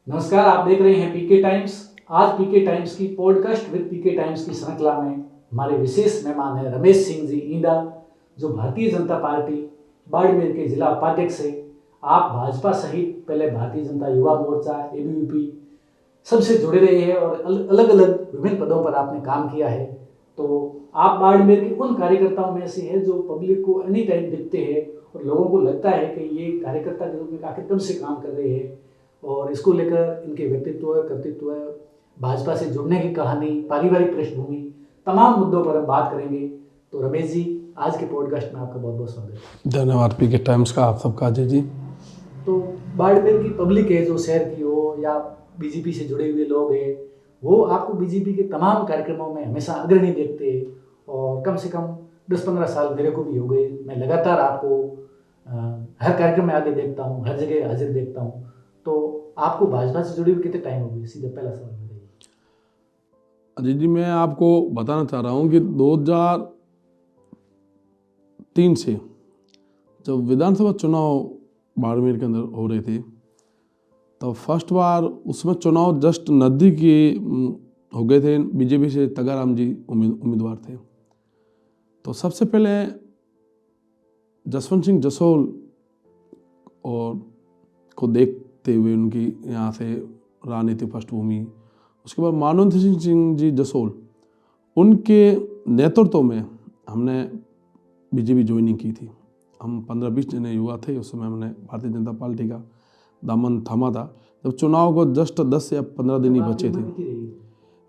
नमस्कार, आप देख रहे हैं पीके टाइम्स। आज पीके टाइम्स की पॉडकास्ट विद पीके टाइम्स की श्रृंखला में हमारे विशेष मेहमान हैं रमेश सिंह जी ईंदा, जो भारतीय जनता पार्टी बाड़मेर के जिला उपाध्यक्ष है। आप भाजपा सहित पहले भारतीय जनता युवा मोर्चा एबीवीपी सबसे जुड़े रहे हैं और अलग अलग विभिन्न पदों पर आपने काम किया है। तो आप बाड़मेर के उन कार्यकर्ताओं में से हैं जो पब्लिक को एनी टाइम दिखते हैं और लोगों को लगता है कि ये कार्यकर्ता के रूप में काफ़ी कम से काम कर रहे हैं और इसको लेकर इनके व्यक्तित्व कर्तृत्व भाजपा से जुड़ने की कहानी पारिवारिक पृष्ठभूमि तमाम मुद्दों पर हम बात करेंगे। तो रमेश जी, आज के पॉडकास्ट में आपका बहुत बहुत स्वागत है। धन्यवाद पीके टाइम्स का आप सबका अजय जी। तो बाड़मेर की पब्लिक है जो शहर की हो या बीजेपी से जुड़े हुए लोग हैं, वो आपको बीजेपी के तमाम कार्यक्रमों में हमेशा अग्रणी देखते हैं और कम से कम 10-15 साल मेरे को भी हो गए, मैं लगातार आपको हर कार्यक्रम में आगे देखता हूँ, हर जगह हाजिर देखता हूँ। तो आपको भाजपा से जुड़े हुए कितने टाइम हो गए? सीधा पहला सवाल मेरा। अजय जी, मैं आपको बताना चाह रहा हूँ कि 2003 से जब विधानसभा चुनाव बाड़मेर के अंदर हो रहे थे, तब फर्स्ट बार उसमें चुनाव जस्ट नज़दीक हो गए थे। बीजेपी से तगाराम जी उम्मीदवार थे। तो सबसे पहले जसवंत सिंह जसोल और को देखते हुए उनकी यहाँ से राजनीतिक पृष्ठभूमि, उसके बाद मानवंत सिंह जी जसोल, उनके नेतृत्व में हमने बीजेपी ज्वाइनिंग की थी। हम 15-20 जने युवा थे। उस समय हमने भारतीय जनता पार्टी का दामन थामा था। जब चुनाव को जस्ट 10 या 15 दिन ही बचे थे,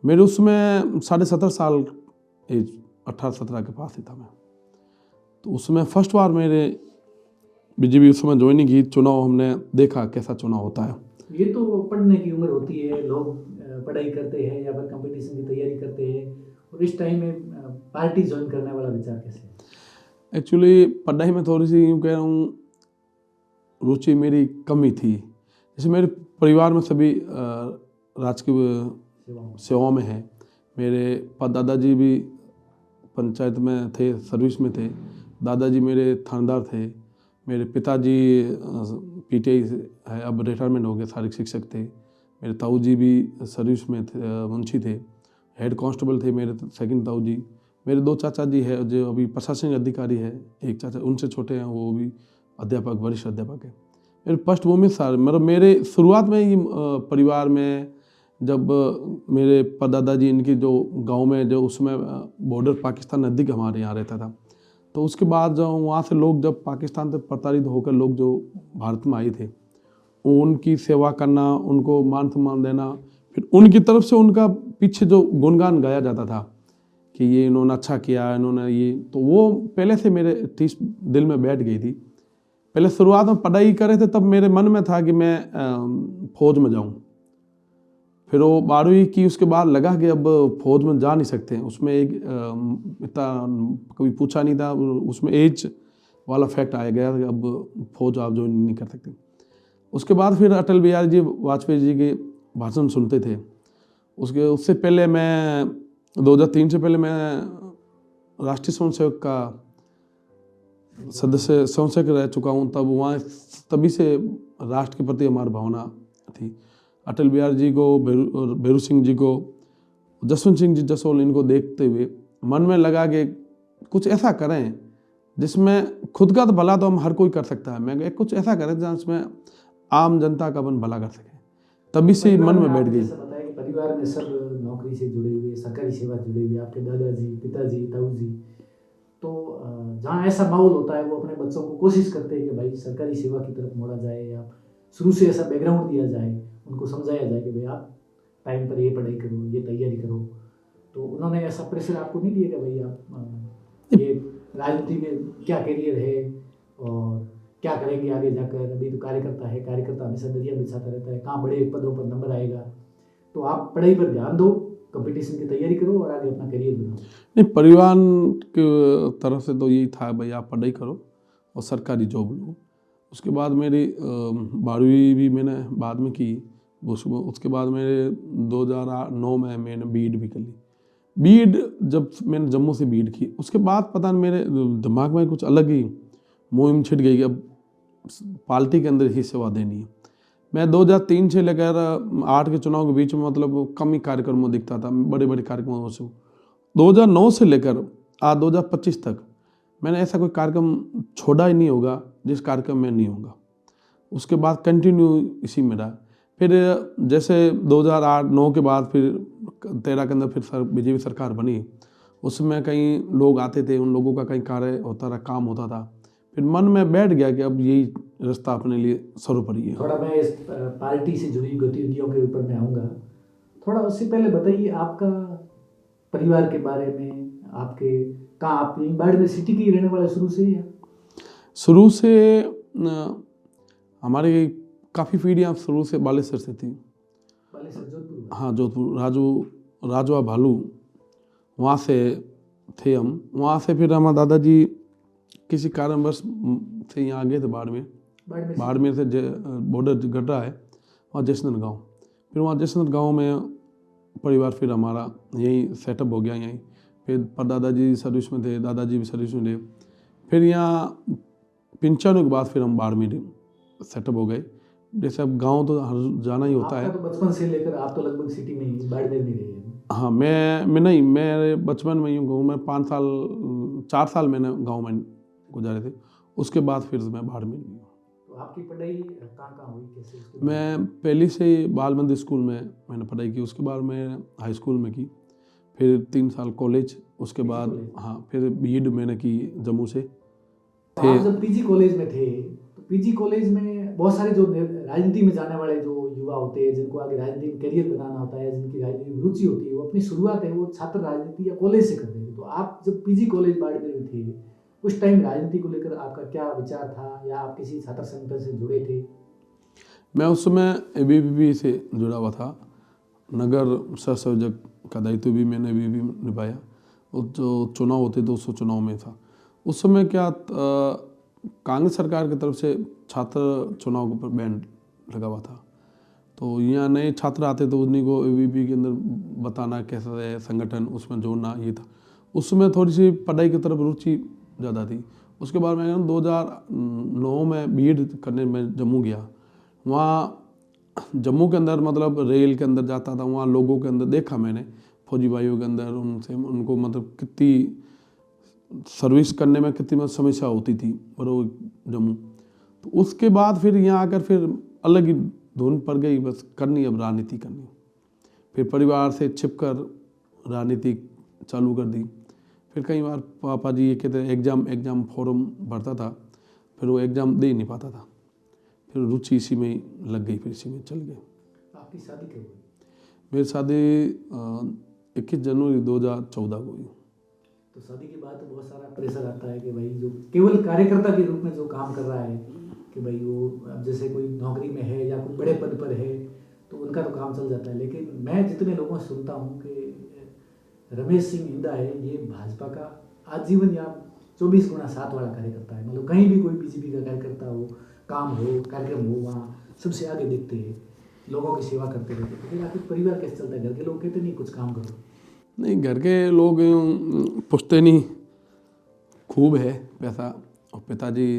मेरे उसमें 17.5 साल एज, 18-17 के पास ही था मैं। तो उसमें फर्स्ट बार मेरे बीजेपी उस समय ज्वाइनिंग की। चुनाव हमने देखा कैसा चुनाव होता है। ये तो पढ़ने की उम्र होती है, लोग पढ़ाई करते हैं या फिर कंपटीशन की तैयारी करते हैं, और इस टाइम में पार्टी ज्वाइन करने वाला विचार कैसे? एक्चुअली पढ़ाई में थोड़ी सी यूँ कह रहा हूँ रुचि मेरी कमी थी। जैसे मेरे परिवार में सभी राजकीय सेवाओं में है। मेरे दादाजी भी पंचायत में थे, सर्विस में थे। दादाजी मेरे थानेदार थे। मेरे पिताजी पीटीआई है, अब रिटायरमेंट हो गए, शारीरिक शिक्षक थे। मेरे ताऊ जी भी सर्विस में थे, मुंशी थे, हेड कांस्टेबल थे मेरे सेकंड ताऊ जी। मेरे 2 चाचा जी है जो अभी प्रशासनिक अधिकारी है। एक चाचा उनसे छोटे हैं, वो भी अध्यापक, वरिष्ठ अध्यापक है। मेरे पृष्ठभूमि सारे मतलब मेरे शुरुआत में ही परिवार में, जब मेरे दादाजी इनकी जो गांव में, जो उसमें बॉर्डर पाकिस्तान नज़दीक हमारे यहाँ रहता था, तो उसके बाद जो वहाँ से लोग जब पाकिस्तान से प्रताड़ित होकर लोग जो भारत में आए थे, उनकी सेवा करना, उनको मान सम्मान देना, फिर उनकी तरफ से उनका पीछे जो गुणगान गाया जाता था कि ये इन्होंने अच्छा किया, इन्होंने ये, तो वो पहले से मेरे तीस दिल में बैठ गई थी। पहले शुरुआत में पढ़ाई करे थे तब मेरे मन में था कि मैं फौज में जाऊं। फिर वो 12वीं की, उसके बाद लगा कि अब फौज में जा नहीं सकते। उसमें एक इतना कभी पूछा नहीं था, उसमें एज वाला फैक्ट आया गया कि अब फौज आप ज्वाइन नहीं कर सकते। उसके बाद फिर अटल बिहारी जी वाजपेयी जी के भाषण सुनते थे। उससे पहले मैं 2003 से पहले मैं राष्ट्रीय स्वयंसेवक का सदस्य संसद रह चुका हूँ। तब वहाँ तभी से राष्ट्र के प्रति हमारी भावना थी। अटल बिहारी जी को, भैरू सिंह जी को, जसवंत सिंह जी जसोल, इनको देखते हुए मन में लगा कि कुछ ऐसा करें जिसमें खुद का तो भला तो हम हर कोई कर सकता है, मैं कुछ ऐसा करें जिसमें आम जनता का अपन भला कर सके। तभी से मन में बैठ गई। परिवार में सब नौकरी से जुड़े हुए, सरकारी सेवा से जुड़े हुए, आपके दादाजी, पिताजी, ताऊ जी, तो जहाँ ऐसा माहौल होता है वो अपने बच्चों को कोशिश करते हैं कि भाई सरकारी सेवा की तरफ मोड़ा जाए या शुरू से ऐसा बैकग्राउंड दिया जाए, उनको समझाया जाए कि भाई आप टाइम पर ये पढ़ाई करो, ये तैयारी करो। तो उन्होंने ऐसा प्रेशर आपको नहीं दिया कि भाई आप ये राजनीति में क्या करियर है और क्या करेंगे आगे जाकर? अभी तो कार्यकर्ता है, कार्यकर्ता हमेशा दरिया बिछाता रहता है, कहाँ बड़े पदों पर नंबर आएगा। तो आप पढ़ाई पर ध्यान दो, कंपटीशन की तैयारी करो और आगे अपना करियर बनाओ। नहीं, परिवार की तरफ से तो यही था भाई आप पढ़ाई करो और सरकारी जॉब लो। उसके बाद मेरी 12वीं भी मैंने बाद में की। उसके बाद मेरे 2009 में मैंने बीएड भी कर ली। बीएड जब मैंने जम्मू से बीएड की, उसके बाद पता नहीं मेरे दिमाग में कुछ अलग ही मुहिम छिड़ गई कि अब पार्टी के अंदर ही सेवा देनी है। मैं 2003 से लेकर 8 के चुनाव के बीच में मतलब कम ही कार्यक्रम में दिखता था, बड़े बड़े कार्यक्रमों से। 2009 से लेकर आज 2025 तक मैंने ऐसा कोई कार्यक्रम छोड़ा ही नहीं होगा जिस कार्यक्रम में नहीं होगा। उसके बाद कंटिन्यू इसी में रहा। फिर जैसे 2008-9 के बाद फिर 13 के अंदर फिर बीजेपी सरकार बनी, उसमें कई लोग आते थे, उन लोगों का कहीं कार्य होता था, काम होता था। फिर मन में बैठ गया कि अब यही रास्ता अपने लिए सर्वोपरि है। थोड़ा मैं इस पार्टी से जुड़ी गतिविधियों के ऊपर मैं आऊँगा। थोड़ा उससे पहले बताइए आपका परिवार के बारे में, आपके कहाँ आप यहीं बाड़मेर सिटी के ही रहने वाले शुरू से या? शुरू से हमारी काफ़ी पीढ़ियाँ शुरू से बालेश्वर से थी। बालेश्वर जोधपुर? हाँ, जोधपुर राजवा भालू वहाँ से थे हम। वहाँ से फिर हमारे दादाजी किसी कारणवश से यहाँ आ गए थे बाड़मेर से बॉर्डर गड्ढा है वहाँ जैसनर गांव। फिर वहाँ जैसनर गांव में परिवार फिर हमारा यहीं सेटअप हो गया यहीं। फिर परदादाजी सर्विस में थे, दादाजी भी सर्विस में थे। फिर यहाँ 95 के बाद फिर हम बाड़मेर सेटअप हो गए। जैसे अब गांव तो हर जाना ही होता है। तो बचपन से लेकर आप तो लगभग सिटी में ही बाड़मेर में रहे हैं। हाँ, मैं बचपन में यूँ कहूँ, मैं 4 साल मैंने गांव में गुजारे थे। उसके बाद फिर मैं बाड़मेर में हूँ। तो आपकी पढ़ाई कहाँ हुई, कैसे? मैं पहली से ही बाल मंदिर स्कूल में मैंने पढ़ाई की। उसके बाद मैं हाई स्कूल में की, फिर 3 साल कॉलेज। उसके बाद हाँ, फिर बीएड मैंने की जम्मू से। तो आप जब पीजी कॉलेज में थे तो पीजी कॉलेज में बहुत सारे जो राजनीति में जाने वाले जो युवा होते हैं, जिनको आगे राजनीति में करियर बनाना होता है, जिनकी राजनीति में रुचि होती है, वो अपनी शुरुआत है वो छात्र राजनीति या कॉलेज से करते हैं। तो आप जब पीजी कॉलेज बाड़मेर में थे उस टाइम राजनीति को लेकर आपका क्या विचार था, या आप किसी छात्र संगठन से जुड़े थे? मैं उस समय एबीवीपी से जुड़ा हुआ था। नगर सहसंयोजक का दायित्व भी मैंने एबीवीपी में निभाया। और जो चुनाव होते थे उस चुनाव में था। उस समय क्या कांग्रेस सरकार की तरफ से छात्र चुनाव के ऊपर बैन लगा हुआ था। तो यहाँ नए छात्र आते तो उन्हीं को एबीवीपी के अंदर बताना कैसा है संगठन, उसमें जोड़ना, ये था। उस समय थोड़ी सी पढ़ाई की तरफ रुचि ज़्यादा थी। उसके बाद मैं 2009 में बीएड करने में जम्मू गया। वहाँ जम्मू के अंदर मतलब रेल के अंदर जाता था, वहाँ लोगों के अंदर देखा मैंने, फौजी भाइयों के अंदर उनको मतलब कितनी सर्विस करने में कितनी समस्या होती थी और वो जम्मू। तो उसके बाद फिर यहाँ आकर फिर अलग ही धुन पड़ गई, बस करनी अब राजनीति करनी। फिर परिवार से छिपकर राजनीति चालू कर दी। फिर कई बार पापा जी ये कहते एग्ज़ाम फॉर्म भरता था, फिर वो एग्ज़ाम दे नहीं पाता था। फिर रुचि इसी में ही लग गई, फिर इसी में चल गए। आपकी शादी कब हुई? मेरी शादी 21 जनवरी 2014 को हुई। तो शादी के बाद तो बहुत सारा प्रेशर आता है कि भाई जो केवल कार्यकर्ता के रूप में जो काम कर रहा है कि भाई वो अब जैसे कोई नौकरी में है या कोई बड़े पद पर है तो उनका तो काम चल जाता है। लेकिन मैं जितने लोगों से सुनता हूँ कि रमेश सिंह इंदा है, ये भाजपा का आजीवन या 24x7 वाला कार्यकर्ता है। मतलब कहीं भी कोई बीजेपी का कार्यकर्ता हो, काम हो, कार्यक्रम हो, वहाँ सबसे आगे दिखते हैं, लोगों की सेवा करते रहते हैं। लेकिन आखिर परिवार कैसे चलता है? घर के लोग कहते नहीं कुछ काम करो? नहीं, घर के लोग पूछते नहीं, खूब है पैसा और पिताजी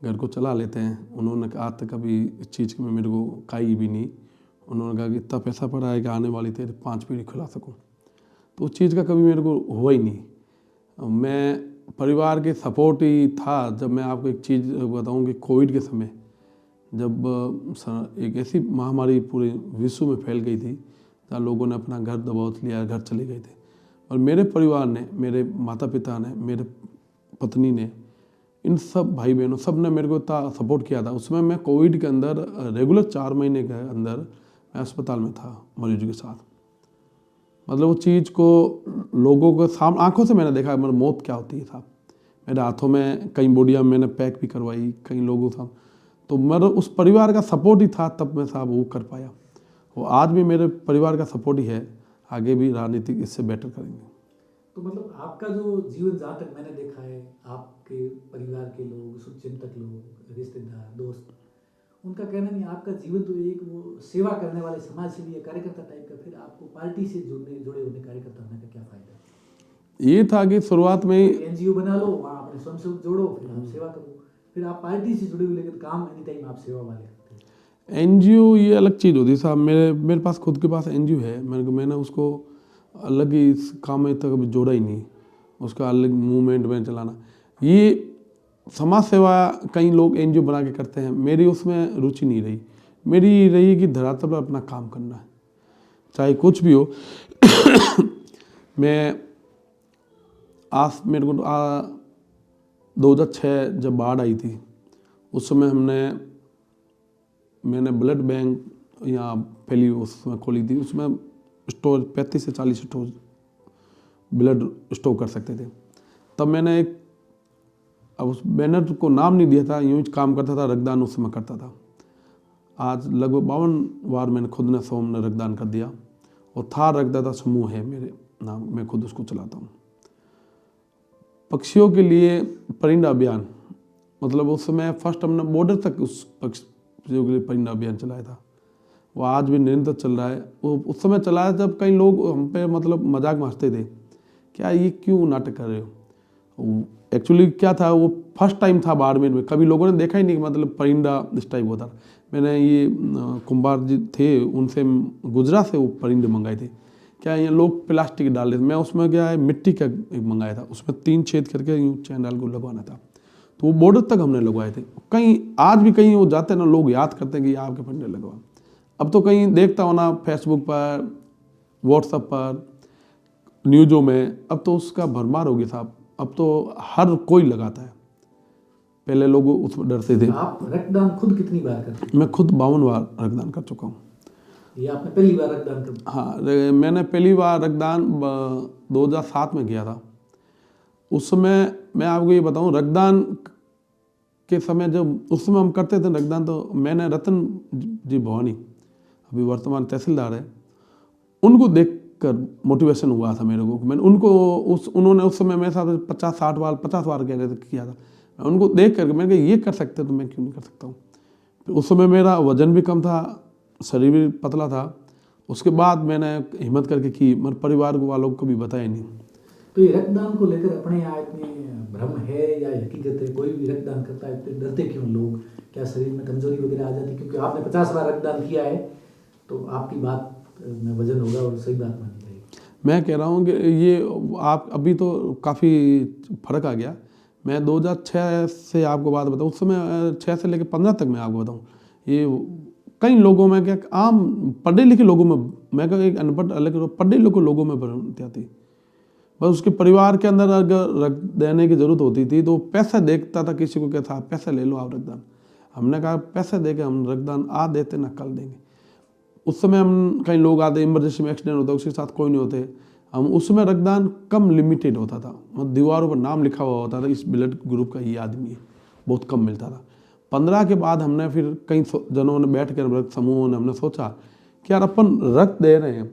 घर को चला लेते हैं। उन्होंने आज तक कभी इस चीज़ में मेरे को कही भी नहीं। उन्होंने कहा कि इतना पैसा पड़ा है कि आने वाली तेरे 5 पीढ़ी खिला सकूँ। तो उस चीज़ का कभी मेरे को हुआ ही नहीं। मैं परिवार के सपोर्ट ही था। जब मैं आपको एक चीज़ बताऊं कि कोविड के समय जब एक ऐसी महामारी पूरे विश्व में फैल गई थी जहाँ लोगों ने अपना घर दबोच लिया, घर चले गए थे, और मेरे परिवार ने, मेरे माता पिता ने, मेरे पत्नी ने, इन सब भाई बहनों सब ने मेरे को इतना सपोर्ट किया था। उसमें मैं कोविड के अंदर रेगुलर 4 महीने के अंदर मैं अस्पताल में था मरीजों के साथ। मतलब वो चीज़ को लोगों को सामने आंखों से मैंने देखा, मतलब मौत क्या होती है साहब। मेरे हाथों में कई बोडियाँ मैंने पैक भी करवाई कई लोगों साहब। तो मेरा उस परिवार का सपोर्ट ही था, तब मैं साहब वो कर पाया। वो आज भी मेरे परिवार का सपोर्ट ही है, आगे भी राजनीति इससे बेटर करेंगे। तो मतलब आपका जो जीवन जहाँ तक मैंने देखा है, आपके परिवार के लोग, शुभचिंतक लोग, रिश्तेदार, दोस्त, उनका कहना नहीं, आपका जीवन तो एक वो सेवा करने वाले समाज सेवी या कार्यकर्ता टाइप का। फिर आपको पार्टी से जुड़े होने कार्यकर्ता होने का क्या फायदा? ये था कि शुरुआत में एनजीओ बना लो, वहाँ अपने स्वयंसेवक जोड़ो, फिर आप सेवा करो। फिर आप पार्टी से जुड़े हुए, लेकिन काम एनी टाइम आप सेवा वाले करते हैं। एनजीओ ये अलग चीज़ होती है साहब। मेरे पास खुद के पास एनजीओ है, मैंने उसको अलग ही इस काम में तक अभी जोड़ा ही नहीं, उसका अलग मूवमेंट में चलाना। ये समाज सेवा कई लोग एनजीओ बना के करते हैं, मेरी उसमें रुचि नहीं रही। मेरी रही कि धरातल पर अपना काम करना है, चाहे कुछ भी हो। मैं आज मेरे को 2006 जब बाढ़ आई थी, उस समय मैंने ब्लड बैंक यहाँ पहली उसमें खोली थी। उसमें स्टोर 35 से 40 स्टोर ब्लड स्टोर कर सकते थे। तब मैंने अब उस बैनर को नाम नहीं दिया था, यूँ ही काम करता था, रक्तदान उस समय करता था। आज लगभग 52 बार मैंने खुद ने में रक्तदान कर दिया। और था रक्तदाता समूह है मेरे नाम, मैं खुद उसको चलाता हूँ। पक्षियों के लिए परिंदा अभियान, मतलब उस समय फर्स्ट हमने बॉर्डर तक उस पक्षियों के लिए परिंदा अभियान चलाया था। वो आज भी निरंतर चल रहा है। वो उस समय चलाया जब कई लोग हम पे मतलब मजाक में हंसते थे, क्या ये क्यों नाटक कर रहे हो। एक्चुअली क्या था, वो फर्स्ट टाइम था बाड़मेर में, कभी लोगों ने देखा ही नहीं कि मतलब परिंदा इस टाइप होता। मैंने ये कुंभार जी थे, उनसे गुजरात से वो परिंदे मंगाए थे। क्या ये लोग प्लास्टिक डाल रहे थे, मैं उसमें क्या है मिट्टी का एक मंगाया था, उसमें 3 छेद करके यूँ चैन डाल को लगवाना था। तो वो बॉर्डर तक हमने लगवाए थे। कहीं आज भी कहीं वो जाते हैं ना, लोग याद करते हैं कि आपके परिंदे लगवा। अब तो कहीं देखता हो ना फेसबुक पर, व्हाट्सएप पर, न्यूज़ों में, अब तो उसका भरमार हो गया साहब। अब तो हर कोई लगाता है, पहले लोग उसमें डरते थे। आप रक्तदान खुद कितनी बार करते हैं? मैं खुद 52 बार रक्तदान कर चुका हूँ। ये आपने पहली बार रक्तदान कर? हाँ, मैंने पहली बार रक्तदान 2007 में किया था। उस समय मैं आपको ये बताऊँ, रक्तदान के समय जब उस समय हम करते थे रक्तदान, तो मैंने रतन जी भवानी, अभी वर्तमान तहसीलदार है, उनको देखकर मोटिवेशन हुआ था मेरे को। मैंने उनको उन्होंने उस समय मेरे साथ 50-60 बार 50 बार कह रहे थे किया था। मैं उनको देख करके मैंने कहा ये कर सकते तो मैं क्यों नहीं कर सकता हूँ। उस समय मेरा वजन भी कम था, शरीर भी पतला था। उसके बाद मैंने हिम्मत करके की, मेरे परिवार वालों को भी बताया नहीं। तो ये रक्तदान को लेकर अपने आप में भ्रम है या हकीकत है? कोई भी रक्तदान करता है तो डरते क्यों लोग? क्या शरीर में कमजोरी वगैरह आ जाती? क्योंकि आपने 50 बार रक्तदान किया है, तो आपकी बात में वजन होगा और सही बात मानी जाएगी। मैं कह रहा हूँ कि ये आप अभी तो काफ़ी फर्क आ गया। मैं 2006 से आपको बात बताऊँ, उस समय 6 से लेकर 15 तक मैं आपको बताऊँ, ये कई लोगों में क्या आम पढ़े लिखे लोगों में, मैं कहूँ एक अनपढ़ अलग, पढ़े लिखे लोगों में भ्रांति आती। बस उसके परिवार के अंदर अगर रक्त देने की ज़रूरत होती थी तो पैसा देखता था, किसी को कहता पैसा ले लो आप रक्तदान। हमने कहा पैसा दे के हम रक्तदान आज देते ना कल देंगे। उस समय हम कई लोग आते, इमरजेंसी में एक्सीडेंट होता है, उसके साथ कोई नहीं होते, हम उस समय रक्तदान कम लिमिटेड होता था, मतलब दीवारों पर नाम लिखा हुआ होता था इस ब्लड ग्रुप का ये आदमी है, बहुत कम मिलता था। 15 के बाद हमने फिर कई जनों ने बैठ कर रक्त समूहों ने हमने सोचा कि यार अपन रक्त दे रहे हैं,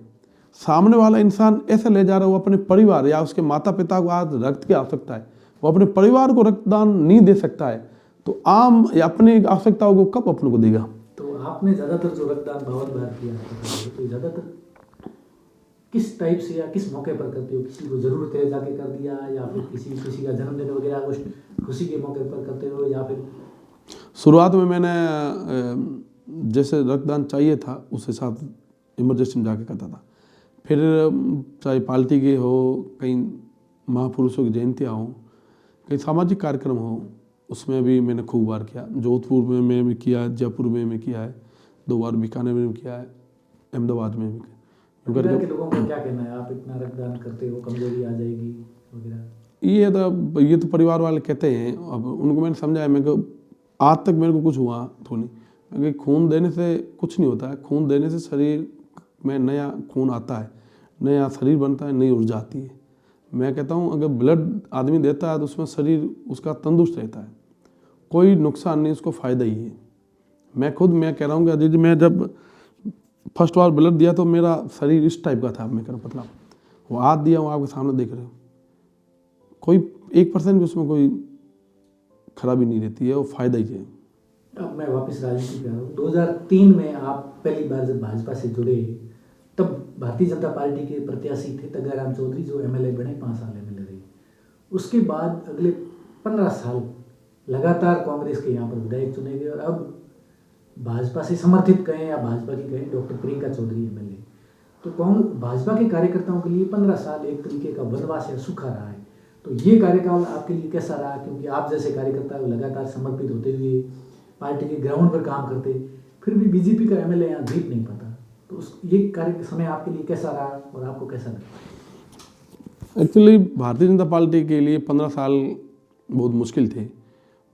सामने वाला इंसान ऐसे ले जा रहा है, वो अपने परिवार या उसके माता पिता को आज रक्त की आवश्यकता है, वो अपने परिवार को रक्तदान नहीं दे सकता है, तो आम या अपनी आवश्यकताओं को कब अपने को देगा। तो आपने ज़्यादातर जो रक्तदान 52 बार किया है, तो ज़्यादातर किस टाइप से या किस मौके पर करते हो? किसी को ज़रूरत है जाके कर दिया, या फिर किसी का जन्मदिन वगैरह कुछ खुशी के मौके पर करते हो, या फिर? शुरुआत में मैंने जैसे रक्तदान चाहिए था उस हिसाब से इमरजेंसी में जाके करता था। फिर चाहे पार्टी के हो, कई महापुरुषों की जयंतियाँ हो, कई सामाजिक कार्यक्रम हो, उसमें भी मैंने खूब बार किया। जोधपुर में मैं भी किया, जयपुर में भी किया है, 2 बार बीकानेर में भी किया है, अहमदाबाद में भी किया। परिवार के लोगों का क्या कहना है, आप इतना रक्तदान करते हो कमजोरी आ जाएगी वगैरह? ये तो परिवार वाले कहते हैं। अब उनको मैंने समझाया, मैं को आज तक मेरे को कुछ हुआ तो नहीं, क्योंकि खून देने से कुछ नहीं होता है। खून देने से शरीर में नया खून आता है, नया शरीर बनता है, नई ऊर्जा आती है। मैं कहता हूँ अगर ब्लड आदमी देता है तो उसमें शरीर उसका तंदुरुस्त रहता है, कोई नुकसान नहीं, उसको फ़ायदा ही है। मैं कह रहा हूँ कि अजीत, मैं जब फर्स्ट बार ब्लड दिया तो मेरा शरीर इस टाइप का था, मैं कह रहा पतला, वो आज दिया हूँ आपके सामने देख रहे हो, कोई 1% भी उसमें कोई खराबी नहीं रहती है, वो फ़ायदा ही है। अब मैं वापस राजनीति कर रहा हूँ। 2003 में आप पहली बार जब भाजपा से जुड़े, तब भारतीय जनता पार्टी के प्रत्याशी थे तग्गाराम चौधरी, जो एमएलए बने, 5 साल एमएलए रहे। उसके बाद अगले 15 साल लगातार कांग्रेस के यहाँ पर विधायक चुने गए, और अब भाजपा से समर्थित कहें या भाजपा की कहें, डॉक्टर प्रियंका चौधरी एमएलए, तो कौन भाजपा के कार्यकर्ताओं के लिए 15 साल एक तरीके का वनवास या सूखा रहा है। तो ये कार्यकाल आपके लिए कैसा रहा, क्योंकि आप जैसे कार्यकर्ता लगातार समर्पित होते हुए पार्टी के ग्राउंड पर काम करते, फिर भी बीजेपी का एमएलए यहाँ जीत नहीं पाता, तो उस ये कार्य समय आपके लिए कैसा रहा और आपको कैसा लगा। एक्चुअली भारतीय जनता पार्टी के लिए 15 साल बहुत मुश्किल थे।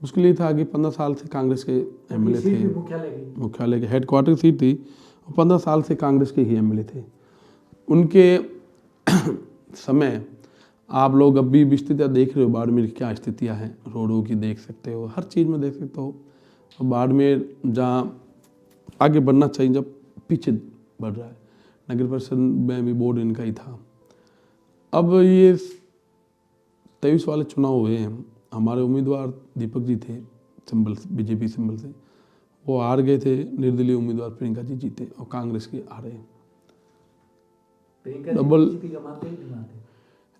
मुश्किल ये था कि 15 साल से कांग्रेस के एमएलए सीट थे, भी मुख्यालय के हेडक्वार्टर सीट थी, और 15 साल से कांग्रेस के ही एमएलए थे। उनके समय आप लोग अभी भी स्थितियाँ देख रहे हो, बाड़मेर की क्या स्थितियाँ हैं, रोडों की देख सकते हो, हर चीज़ में देख सकते हो। और बाड़मेर जहाँ आगे बढ़ना चाहिए जब पीछे बढ़ रहा है। नगर परिषद में भी बोर्ड इनका ही था। अब ये 23 वाले चुनाव हुए हैं, हमारे उम्मीदवार दीपक जी थे सिंबल, बीजेपी सिंबल से, वो हार गए थे। निर्दलीय उम्मीदवार प्रियंका जी जीते और कांग्रेस के आ रहे हैं। डबल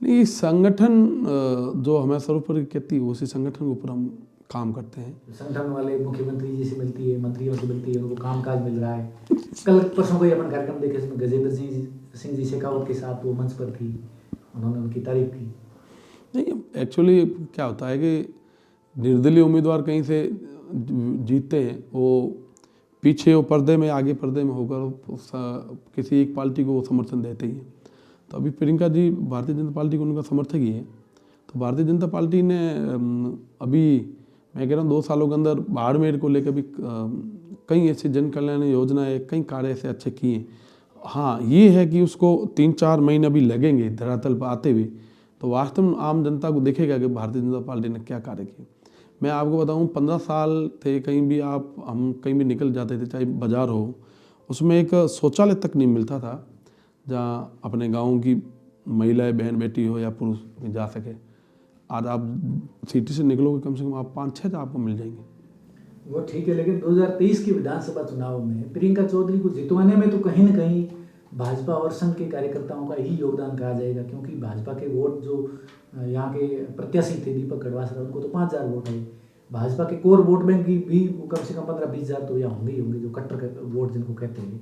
नहीं, संगठन जो हमें सर्वोपरि कहती है उसी संगठन के ऊपर हम काम करते हैं। संगठन वाले मुख्यमंत्री जी से मिलती है, मंत्रियों से मिलती है, उनको कामकाज मिल रहा है। कल परसों को ही अपन कार्यक्रम देखे, इसमें गजेंद्र सिंह जी शेखावत के साथ वो मंच पर थी, उन्होंने उनकी तारीफ की। नहीं, एक्चुअली क्या होता है कि निर्दलीय उम्मीदवार कहीं से जीतते हैं, वो पीछे वो पर्दे में, आगे पर्दे में होकर किसी एक पार्टी को वो समर्थन देते ही हैं। तो अभी प्रियंका जी भारतीय जनता पार्टी को उनका समर्थक ही है। तो भारतीय जनता पार्टी ने अभी मैं कह रहा हूँ 2 सालों के अंदर बाड़मेर को लेकर भी कई ऐसी जन कल्याण योजनाएं, कई कार्य ऐसे अच्छे किए। हाँ, ये है कि उसको 3-4 महीने अभी लगेंगे धरातल पर आते हुए, तो वास्तव में आम जनता को दिखेगा कि भारतीय जनता पार्टी ने क्या कार्य किए। मैं आपको बताऊं, 15 साल थे, कहीं भी हम कहीं भी निकल जाते थे, चाहे बाजार हो, उसमें एक शौचालय तक नहीं मिलता था जहाँ अपने गाँव की महिलाएं, बहन बेटी हो या पुरुष जा सके। आज आप सिटी से निकलोगे, कम से कम आप 5-6 आपको मिल जाएंगे। वो ठीक है, लेकिन 2023 के विधानसभा चुनाव में प्रियंका चौधरी को जितवाने में तो कहीं न कहीं भाजपा और संघ के कार्यकर्ताओं का ही योगदान कहा जाएगा, क्योंकि भाजपा के वोट जो यहाँ के प्रत्याशी थे दीपक कड़वासरा, उनको तो 5,000 वोट है। भाजपा के कोर वोट बैंक की भी कम से कम 15-20 हज़ार तो यहाँ होंगे ही होंगे, जो कट्टर वोट जिनको कहते हैं।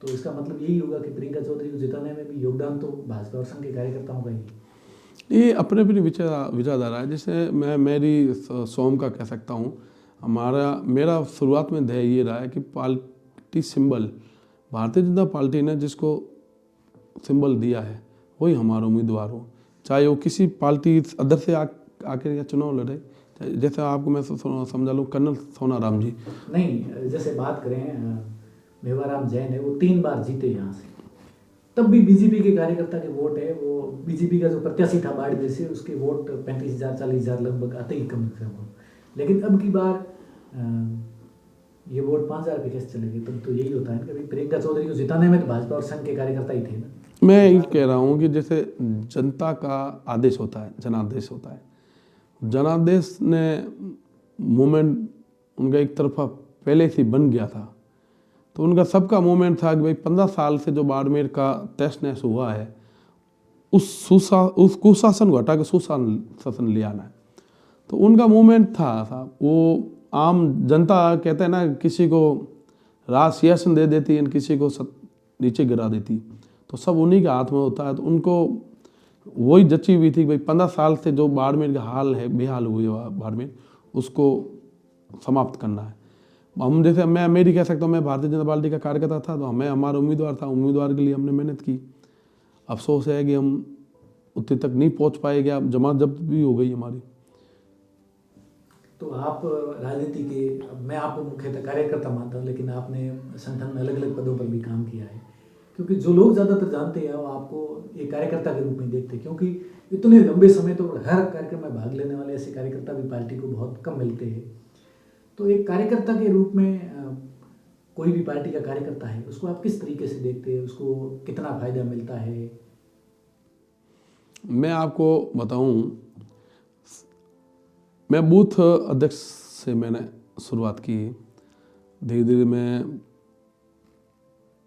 तो इसका मतलब यही होगा कि प्रियंका चौधरी को जिताने में भी योगदान तो भाजपा और संघ के कार्यकर्ताओं का ही है। ये अपने अपनी विचारधारा है। जैसे मैं मेरी सोम का कह सकता हूँ, मेरा शुरुआत में ध्येय ये रहा है कि party symbol, Bharatiya Janata party ने जिसको सिंबल दिया है वही हमारा उम्मीदवार हो, चाहे वो किसी पार्टी अदर से आकर या चुनाव लड़े। जैसे आपको मैं समझा लूँ, कर्नल सोनाराम जी, नहीं, जैसे बात करें मेवाराम जैन है, वो 3 बार जीते यहाँ से, तब भी बीजेपी के कार्यकर्ता के वोट है, वो बीजेपी का जो प्रत्याशी था बाड़मेर से, उसके वोट 35,000 40,000 लगभग आते ही कम से कम। लेकिन अब की बार ये वोट 5,000 पे कैसे चलेंगे। तब तो यही होता है ना कि प्रियंका चौधरी को जिताने में तो भाजपा और संघ के कार्यकर्ता ही थे ना। मैं ये कह रहा हूँ कि जैसे जनता का आदेश होता है, जनादेश होता है। जनादेश ने मूवमेंट उनका एक तरफा पहले से बन गया था, तो उनका सबका मूवमेंट था कि भाई 15 साल से जो बाड़मेर का तहस नहस हुआ है, उस कुशासन को हटा के सुशासन ले आना है। तो उनका मूवमेंट था साहब, वो आम जनता कहते हैं ना, किसी को राज सिंहासन दे देती है, किसी को नीचे गिरा देती, तो सब उन्हीं के हाथ में होता है। तो उनको वही जची हुई थी भाई 15 साल से जो बाड़मेर का हाल है, बेहाल हुई है बाड़मेर, उसको समाप्त करना है। हम जैसे मैं मेरी कह सकता हूँ, मैं भारतीय जनता पार्टी का कार्यकर्ता था, तो हमारा उम्मीदवार था, उम्मीदवार के लिए हमने मेहनत की। अफसोस है कि हम उतने तक नहीं पहुँच पाएंगे, अब जमात जब्त भी हो गई हमारी। तो आप राजनीति के, मैं आपको मुख्यतः कार्यकर्ता मानता हूँ, लेकिन आपने संगठन में अलग अलग पदों पर भी काम किया है, क्योंकि जो लोग ज़्यादातर जानते हैं वो आपको एक कार्यकर्ता के रूप में देखते हैं, क्योंकि इतने लंबे समय तो हर कार्यक्रम में भाग लेने वाले ऐसे कार्यकर्ता भी पार्टी को बहुत कम मिलते हैं। तो एक कार्यकर्ता के रूप में कोई भी पार्टी का कार्यकर्ता है, उसको आप किस तरीके से देखते हैं, उसको कितना फायदा मिलता है। मैं आपको बताऊं, मैं बूथ अध्यक्ष से मैंने शुरुआत की, धीरे धीरे मैं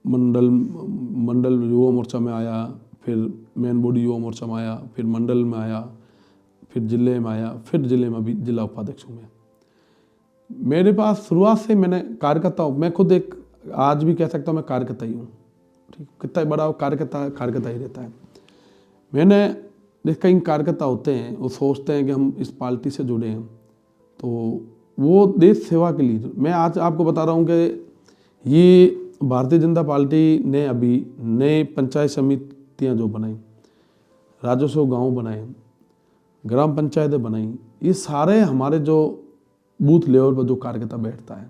मंडल युवा मोर्चा में आया, फिर मेन बॉडी युवा मोर्चा में आया, फिर मंडल में आया, फिर जिले में आया, फिर जिले में भी जिला उपाध्यक्ष हूँ मैं। मेरे पास शुरुआत से मैंने कार्यकर्ता हूँ, मैं खुद एक आज भी कह सकता हूँ मैं कार्यकर्ता ही हूँ। ठीक, कितना बड़ा हो कार्यकर्ता ही रहता है। मैंने देख कई कार्यकर्ता होते हैं वो सोचते हैं कि हम इस पार्टी से जुड़े हैं तो वो देश सेवा के लिए। मैं आज आपको बता रहा हूँ कि ये भारतीय जनता पार्टी ने अभी नए पंचायत समितियाँ जो बनाई, राजस्व गांव बनाए, ग्राम पंचायतें बनाई, ये सारे हमारे जो बूथ लेवल पर जो कार्यकर्ता बैठता है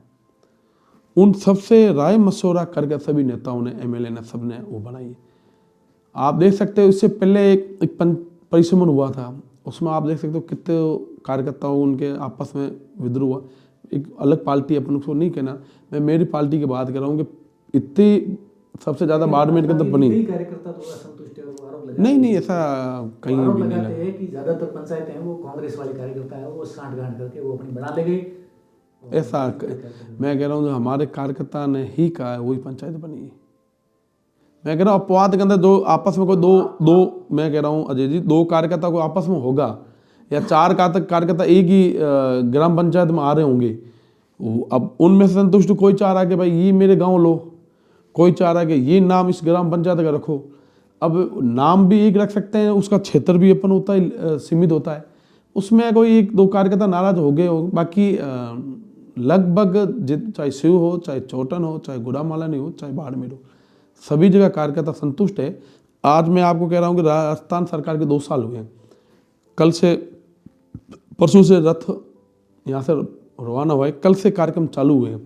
उन सबसे राय मशवरा करके सभी नेताओं ने, एमएलए ने, सब ने वो बनाई। आप देख सकते हो इससे पहले एक परिसमन हुआ था, उसमें आप देख सकते हो कितने कार्यकर्ताओं उनके आपस में विद्रोह हुआ। एक अलग पार्टी अपन को नहीं कहना, मैं मेरी पार्टी की बात कर रहा हूँ कि इतनी सबसे ज़्यादा बाड़मेर के अंदर बनी। कार्यकर्ता तो असंतुष्ट है, वो आरोप नहीं नहीं ऐसा कहीं आरोप भी नहीं लगाते लगा। हैं कि ज्यादातर पंचायतें हैं वो कांग्रेस वाले कार्यकर्ता है, वो सांठ गांठ करके वो अपनी बना ले गए। ऐसा मैं कह रहा हूँ जो हमारे कार्यकर्ता ने ही कहा है वही पंचायत बनी है। मैं कह रहा हूँ अपवाद के अंदर जो आपस में कोई दो मैं कह रहा हूँ अजय जी, दो कार्यकर्ता को आपस में होगा या चार कार्यकर्ता एक ही ग्राम पंचायत में आ रहे होंगे, अब उनमें से संतुष्ट कोई चाह रहा है कि भाई ये मेरे गांव लो, कोई चाह रहा है कि ये नाम इस ग्राम पंचायत का रखो। अब नाम भी एक रख सकते हैं, उसका क्षेत्र भी अपन होता है, सीमित होता है, उसमें कोई एक दो कार्यकर्ता नाराज हो गए हो, बाकी लगभग चाहे शिव हो, चाहे चौटन हो, चाहे गुड़ामालानी हो, चाहे बाड़मेर हो, सभी जगह कार्यकर्ता संतुष्ट है। आज मैं आपको कह रहा हूँ कि राजस्थान सरकार के 2 साल हुए हैं, कल से परसों से रथ यहाँ से रवाना हुआ है, कल से कार्यक्रम चालू हुए हैं।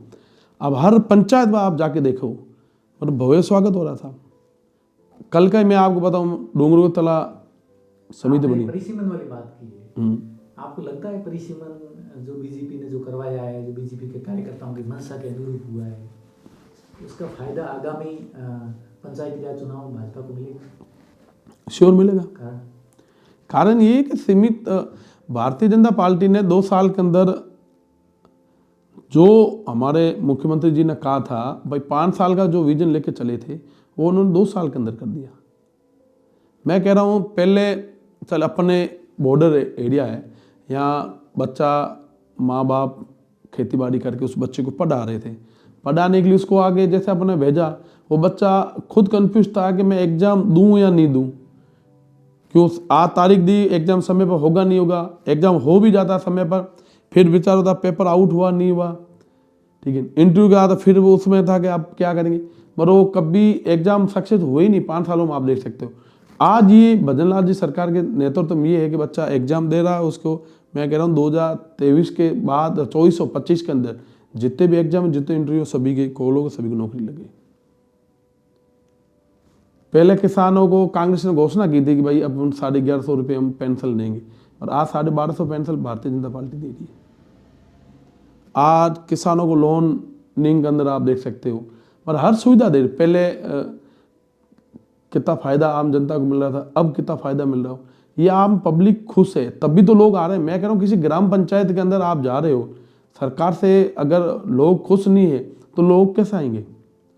अब हर पंचायत में आप जाके देखो मतलब भव्य स्वागत हो रहा था। कल का ही मैं आपको बताऊँ डोंगरों तला समिति बनी। परिसीमन वाली बात की है, आपको लगता है परिसीमन जो बीजेपी ने जो करवाया है, जो बीजेपी के कार्यकर्ताओं की मंशा के अनुरूप हुआ है, उसका फायदा आगामी पंचायती राज चुनाव में भाजपा को मिलेगा? श्योर मिलेगा। कारण ये कि सीमित भारतीय जनता पार्टी ने 2 साल के अंदर जो हमारे मुख्यमंत्री जी ने कहा था भाई 5 साल का जो विजन लेके चले थे वो उन्होंने 2 साल के अंदर कर दिया। मैं कह रहा हूँ पहले चल अपने बॉर्डर एरिया है, यहाँ बच्चा माँ बाप खेती बाड़ी करके उस बच्चे को पढ़ा रहे थे, पढ़ाने के लिए उसको आगे जैसे अपने भेजा, वो बच्चा खुद कंफ्यूज था कि मैं एग्ज़ाम दूं या नहीं दूं, क्यों तारीख दी, एग्ज़ाम समय पर होगा नहीं होगा, एग्ज़ाम हो भी जाता समय पर फिर विचार होता पेपर आउट हुआ नहीं हुआ, ठीक है, इंटरव्यू का था फिर वो उसमें था कि आप क्या करेंगे, मगर वो कभी एग्ज़ाम सक्सेस हुए ही नहीं। 5 सालों में आप देख सकते हो आज ये भजन लाल जी सरकार के नेतृत्व में ये है कि बच्चा एग्ज़ाम दे रहा है, उसको मैं कह रहा हूँ 2023 के बाद 24 और 25 के अंदर जितने भी एग्जाम जितने इंटरव्यू सभी के कॉल हो सभी को नौकरी लगी। पहले किसानों को कांग्रेस ने घोषणा की थी कि भाई अब 1150 रुपये हम पेंशन देंगे, और आज 1250 पेंशन भारतीय जनता पार्टी दे रही है। आज किसानों को लोन निंग के अंदर आप देख सकते हो, और हर सुविधा दे रही। पहले कितना फायदा आम जनता को मिल रहा था, अब कितना फायदा मिल रहा हो, ये आम पब्लिक खुश है तभी तो लोग आ रहे हैं। मैं कह रहा हूँ किसी ग्राम पंचायत के अंदर आप जा रहे हो, सरकार से अगर लोग खुश नहीं है तो लोग कैसे आएंगे,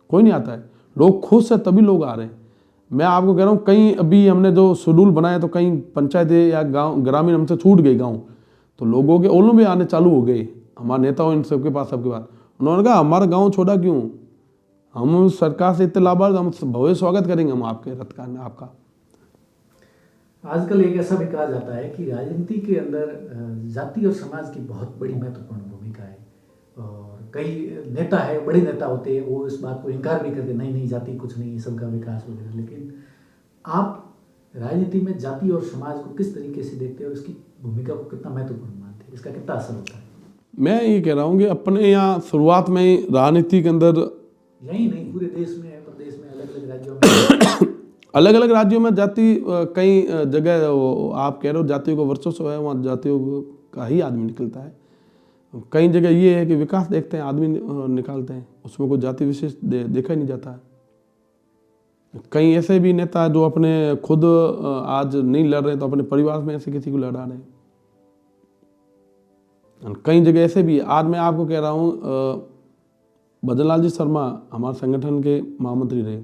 कोई नहीं आता है। लोग खुश है तभी लोग आ रहे हैं। मैं आपको कह रहा हूँ कहीं अभी हमने जो शेड्यूल बनाया तो कहीं पंचायतें या गांव ग्रामीण हमसे छूट गए गांव, तो लोगों के ओलों में आने चालू हो गए। हमारे नेताओं इन सबके पास उन्होंने कहा हमारा गाँव छोड़ा क्यों, हम सरकार से इतने लाभार्थ, हम भव्य स्वागत करेंगे हम आपके रथ का आपका। आजकल एक ऐसा भी कहा जाता है कि राजनीति के अंदर जाति और समाज की बहुत बड़ी महत्वपूर्ण भूमिका है, और कई नेता है, बड़े नेता होते हैं, वो इस बात को इनकार भी करते नहीं नहीं जाति कुछ नहीं, सबका विकास वगैरह। लेकिन आप राजनीति में जाति और समाज को किस तरीके से देखते हैं और इसकी भूमिका को कितना महत्वपूर्ण मानते हैं, इसका कितना असर होता है? मैं ये कह रहा हूँ कि अपने यहाँ शुरुआत में ही राजनीति के अंदर यही नहीं पूरे देश में है, प्रदेश में, अलग अलग राज्यों में अलग अलग राज्यों में जाति कई जगह आप कह रहे हो जातियों को वर्चस्व है, वहाँ जातियों का ही आदमी निकलता है। कई जगह ये है कि विकास देखते हैं आदमी निकालते हैं, उसमें कोई जाति विशेष देखा ही नहीं जाता है। कई ऐसे भी नेता है जो अपने खुद आज नहीं लड़ रहे तो अपने परिवार में ऐसे किसी को लड़ा रहे हैं। कई जगह ऐसे भी आज मैं आपको कह रहा हूँ भजन लाल जी शर्मा हमारे संगठन के महामंत्री रहे,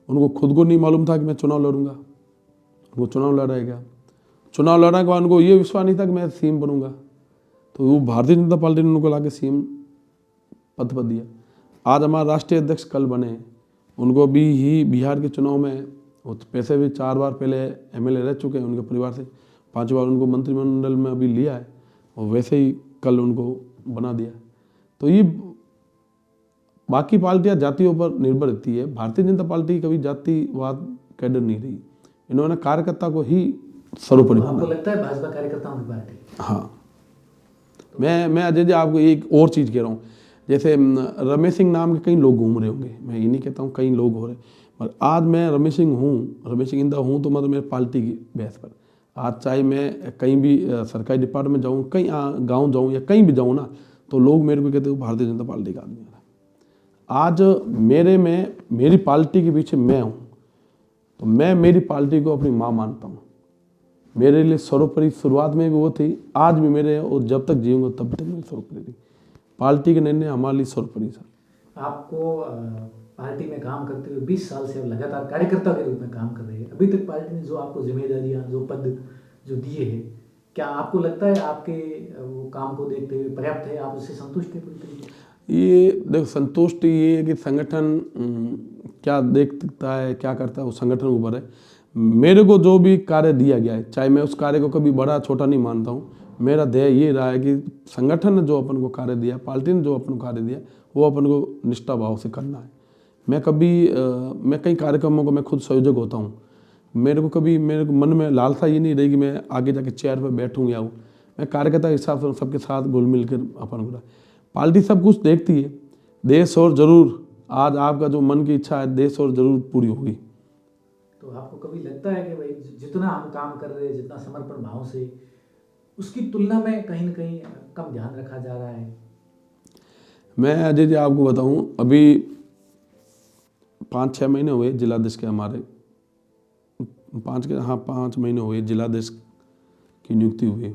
उनको खुद को नहीं मालूम था कि मैं चुनाव लड़ूंगा, वो चुनाव लड़ाएगा। चुनाव लड़ने के बाद उनको ये विश्वास नहीं था कि मैं सीएम बनूंगा। तो वो भारतीय जनता पार्टी ने उनको लाके सीएम पद पर दिया। आज हमारा राष्ट्रीय अध्यक्ष कल बने, उनको भी ही बिहार के चुनाव में वो पैसे भी 4 बार पहले एमएलए रह चुके हैं उनके परिवार से, 5 बार उनको मंत्रिमंडल में अभी लिया है और वैसे ही कल उनको बना दिया। तो ये बाकी पार्टियां जातियों पर निर्भर रहती है, भारतीय जनता पार्टी कभी जातिवाद कैडर नहीं रही, इन्होंने कार्यकर्ता को ही सर्वोपरि आपको माना। लगता है भाजपा कार्यकर्ताओं की पार्टी? हाँ, मैं अजय जी आपको एक और चीज़ कह रहा हूँ, जैसे रमेश सिंह नाम के कई लोग घूम रहे होंगे, मैं ये नहीं कहता हूँ कई लोग हो रहे, पर आज मैं रमेश सिंह इंदा हूँ तो मतलब मेरे पार्टी की बेस पर आज चाहे मैं कहीं भी सरकारी डिपार्टमेंट जाऊँ, कहीं गांव जाऊँ या कहीं भी जाऊँ ना, तो लोग मेरे को कहते हो भारतीय जनता पार्टी का आदमी है। आज मेरी पार्टी के पीछे मैं हूँ, तो मैं मेरी पार्टी को अपनी माँ मानता हूँ। मेरे लिए सर्वोपरि शुरुआत में भी वो थी, आज भी मेरे, और जब तक जीऊँगा तब तक मेरी सर्वोपरि थी। पार्टी के निर्णय हमारे लिए सर्वोपरि सर। आपको पार्टी में काम करते हुए 20 साल से अब लगातार कार्यकर्ता के रूप में काम कर रहे हैं, अभी तक पार्टी ने जो आपको जिम्मेदारियां, जो पद जो दिए हैं, क्या आपको लगता है आपके वो काम को देखते हुए पर्याप्त है, आप उससे संतुष्ट हैं पूरी तरीके से? ये देखो, संतुष्टि ये है कि संगठन क्या देखता है, क्या करता है, वो संगठन के ऊपर है। मेरे को जो भी कार्य दिया गया है, चाहे मैं उस कार्य को कभी बड़ा छोटा नहीं मानता हूँ, मेरा ध्येय ये रहा है कि संगठन ने जो अपन को कार्य दिया, पार्टी ने जो अपन को कार्य दिया, वो अपन को निष्ठा भाव से करना है। मैं कई कार्यक्रमों को मैं खुद संयोजक होता हूँ, मेरे को मन में लालसा ये नहीं रही कि मैं आगे जाके चेयर पर बैठूँ या मैं कार्यकर्ता के हिसाब से सबके साथ घुल मिल कर अपन को, पार्टी सब कुछ देखती है, देश और जरूर आज आपका जो मन की इच्छा है देश और जरूर पूरी होगी। तो आपको कभी लगता है कि भाई जितना हम काम कर रहे हैं, जितना समर्पण भाव से, उसकी तुलना में कहीं ना कहीं कम ध्यान रखा जा रहा है? मैं अजय जी आपको बताऊं, अभी 5-6 महीने हुए जिलाध्यक्ष के, हमारे 5 महीने हुए जिलाध्यक्ष की नियुक्ति हुई।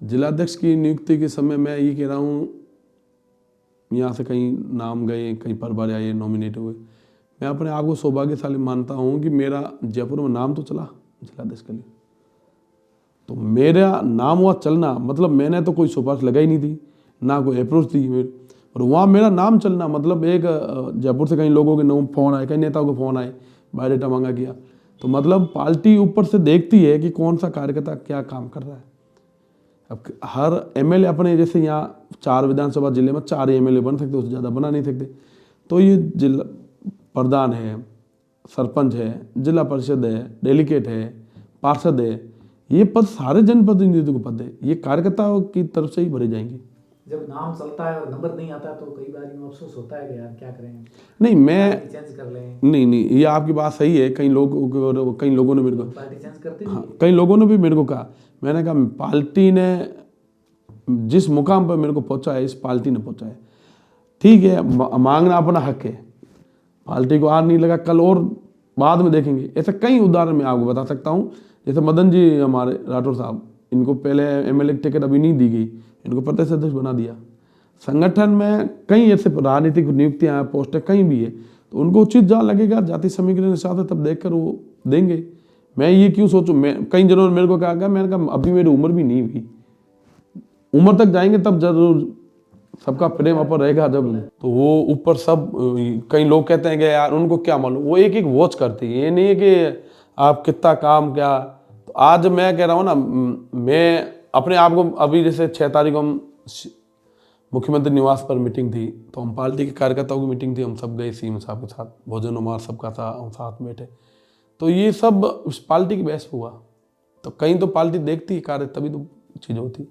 जिलाध्यक्ष की नियुक्ति के समय मैं ये कह रहा हूँ, यहाँ से कई नाम गए, कई परिवार आए, नॉमिनेट हुए, मैं अपने आप को सौभाग्यशाली मानता हूँ कि मेरा जयपुर में नाम तो चला जिलाध्यक्ष के लिए। तो मेरा नाम हुआ चलना, मतलब मैंने तो कोई सिफारिश लगाई नहीं थी, ना कोई अप्रोच थी मेरी, और वहाँ मेरा नाम चलना मतलब एक जयपुर से कई लोगों के नाम फ़ोन आए, कई नेताओं के फ़ोन आए, बायोडाटा मांगा किया, तो मतलब पार्टी ऊपर से देखती है कि कौन सा कार्यकर्ता क्या काम कर रहा है। अब हर एमएलए अपने, जैसे यहाँ 4 विधानसभा जिले में 4 एमएलए बन सकते, उससे ज़्यादा बना नहीं सकते, तो ये जिला प्रधान है, सरपंच है, जिला परिषद है, डेलीगेट है, पार्षद है, ये पद सारे जनप्रतिनिधित्व के पद है, ये कार्यकर्ताओं की तरफ से ही भरे जाएंगे। जब नाम चलता है और नंबर नहीं आता तो कई बार यूँ अफसोस होता है कि यार क्या करें, नहीं मैं चेंज कर लें। नहीं, ये आपकी बात सही है। कई लोगों ने मेरे को, पार्टी चेंज करते भी हाँ, कई लोगों ने भी मेरे को कहा, मैंने कहा पार्टी ने जिस मुकाम पर मेरे को पहुंचा है, इस पार्टी ने पहुंचा है, ठीक है, मांगना अपना हक है, पार्टी को आज नहीं लगा कल और बाद में देखेंगे। ऐसे कई उदाहरण मैं आपको बता सकता हूँ, जैसे मदन जी हमारे राठौर साहब, इनको पहले एमएलए टिकट अभी नहीं दी गई, इनको प्रदेश अध्यक्ष बना दिया। संगठन में कई ऐसे राजनीतिक नियुक्तियां, पोस्टें कहीं भी है, तो उनको उचित जहाँ लगेगा जाति समीकरण के हिसाब से तब देखकर वो देंगे। मैं ये क्यों सोचूं, मैं कई जनों ने मेरे को कहा, मैंने कहा अभी मेरी उम्र भी नहीं हुई, उम्र तक जाएंगे तब जरूर सबका प्रेम अपर रहेगा जब, तो वो ऊपर सब कई लोग कहते हैं कि यार उनको क्या मालूम, वो एक वॉच करती है, ये नहीं है कि आप कितना काम क्या। तो आज मैं कह रहा हूँ ना, मैं अपने आप को अभी जैसे 6 तारीख को हम मुख्यमंत्री निवास पर मीटिंग थी, तो हम पार्टी के कार्यकर्ताओं की मीटिंग थी, हम सब गए सीएम साहब के साथ, भोजन उमार सबका था, हम साथ बैठे, तो ये सब उस पार्टी की बहस हुआ। तो कहीं तो पार्टी देखती है कार्य, तभी तो चीज़ होती।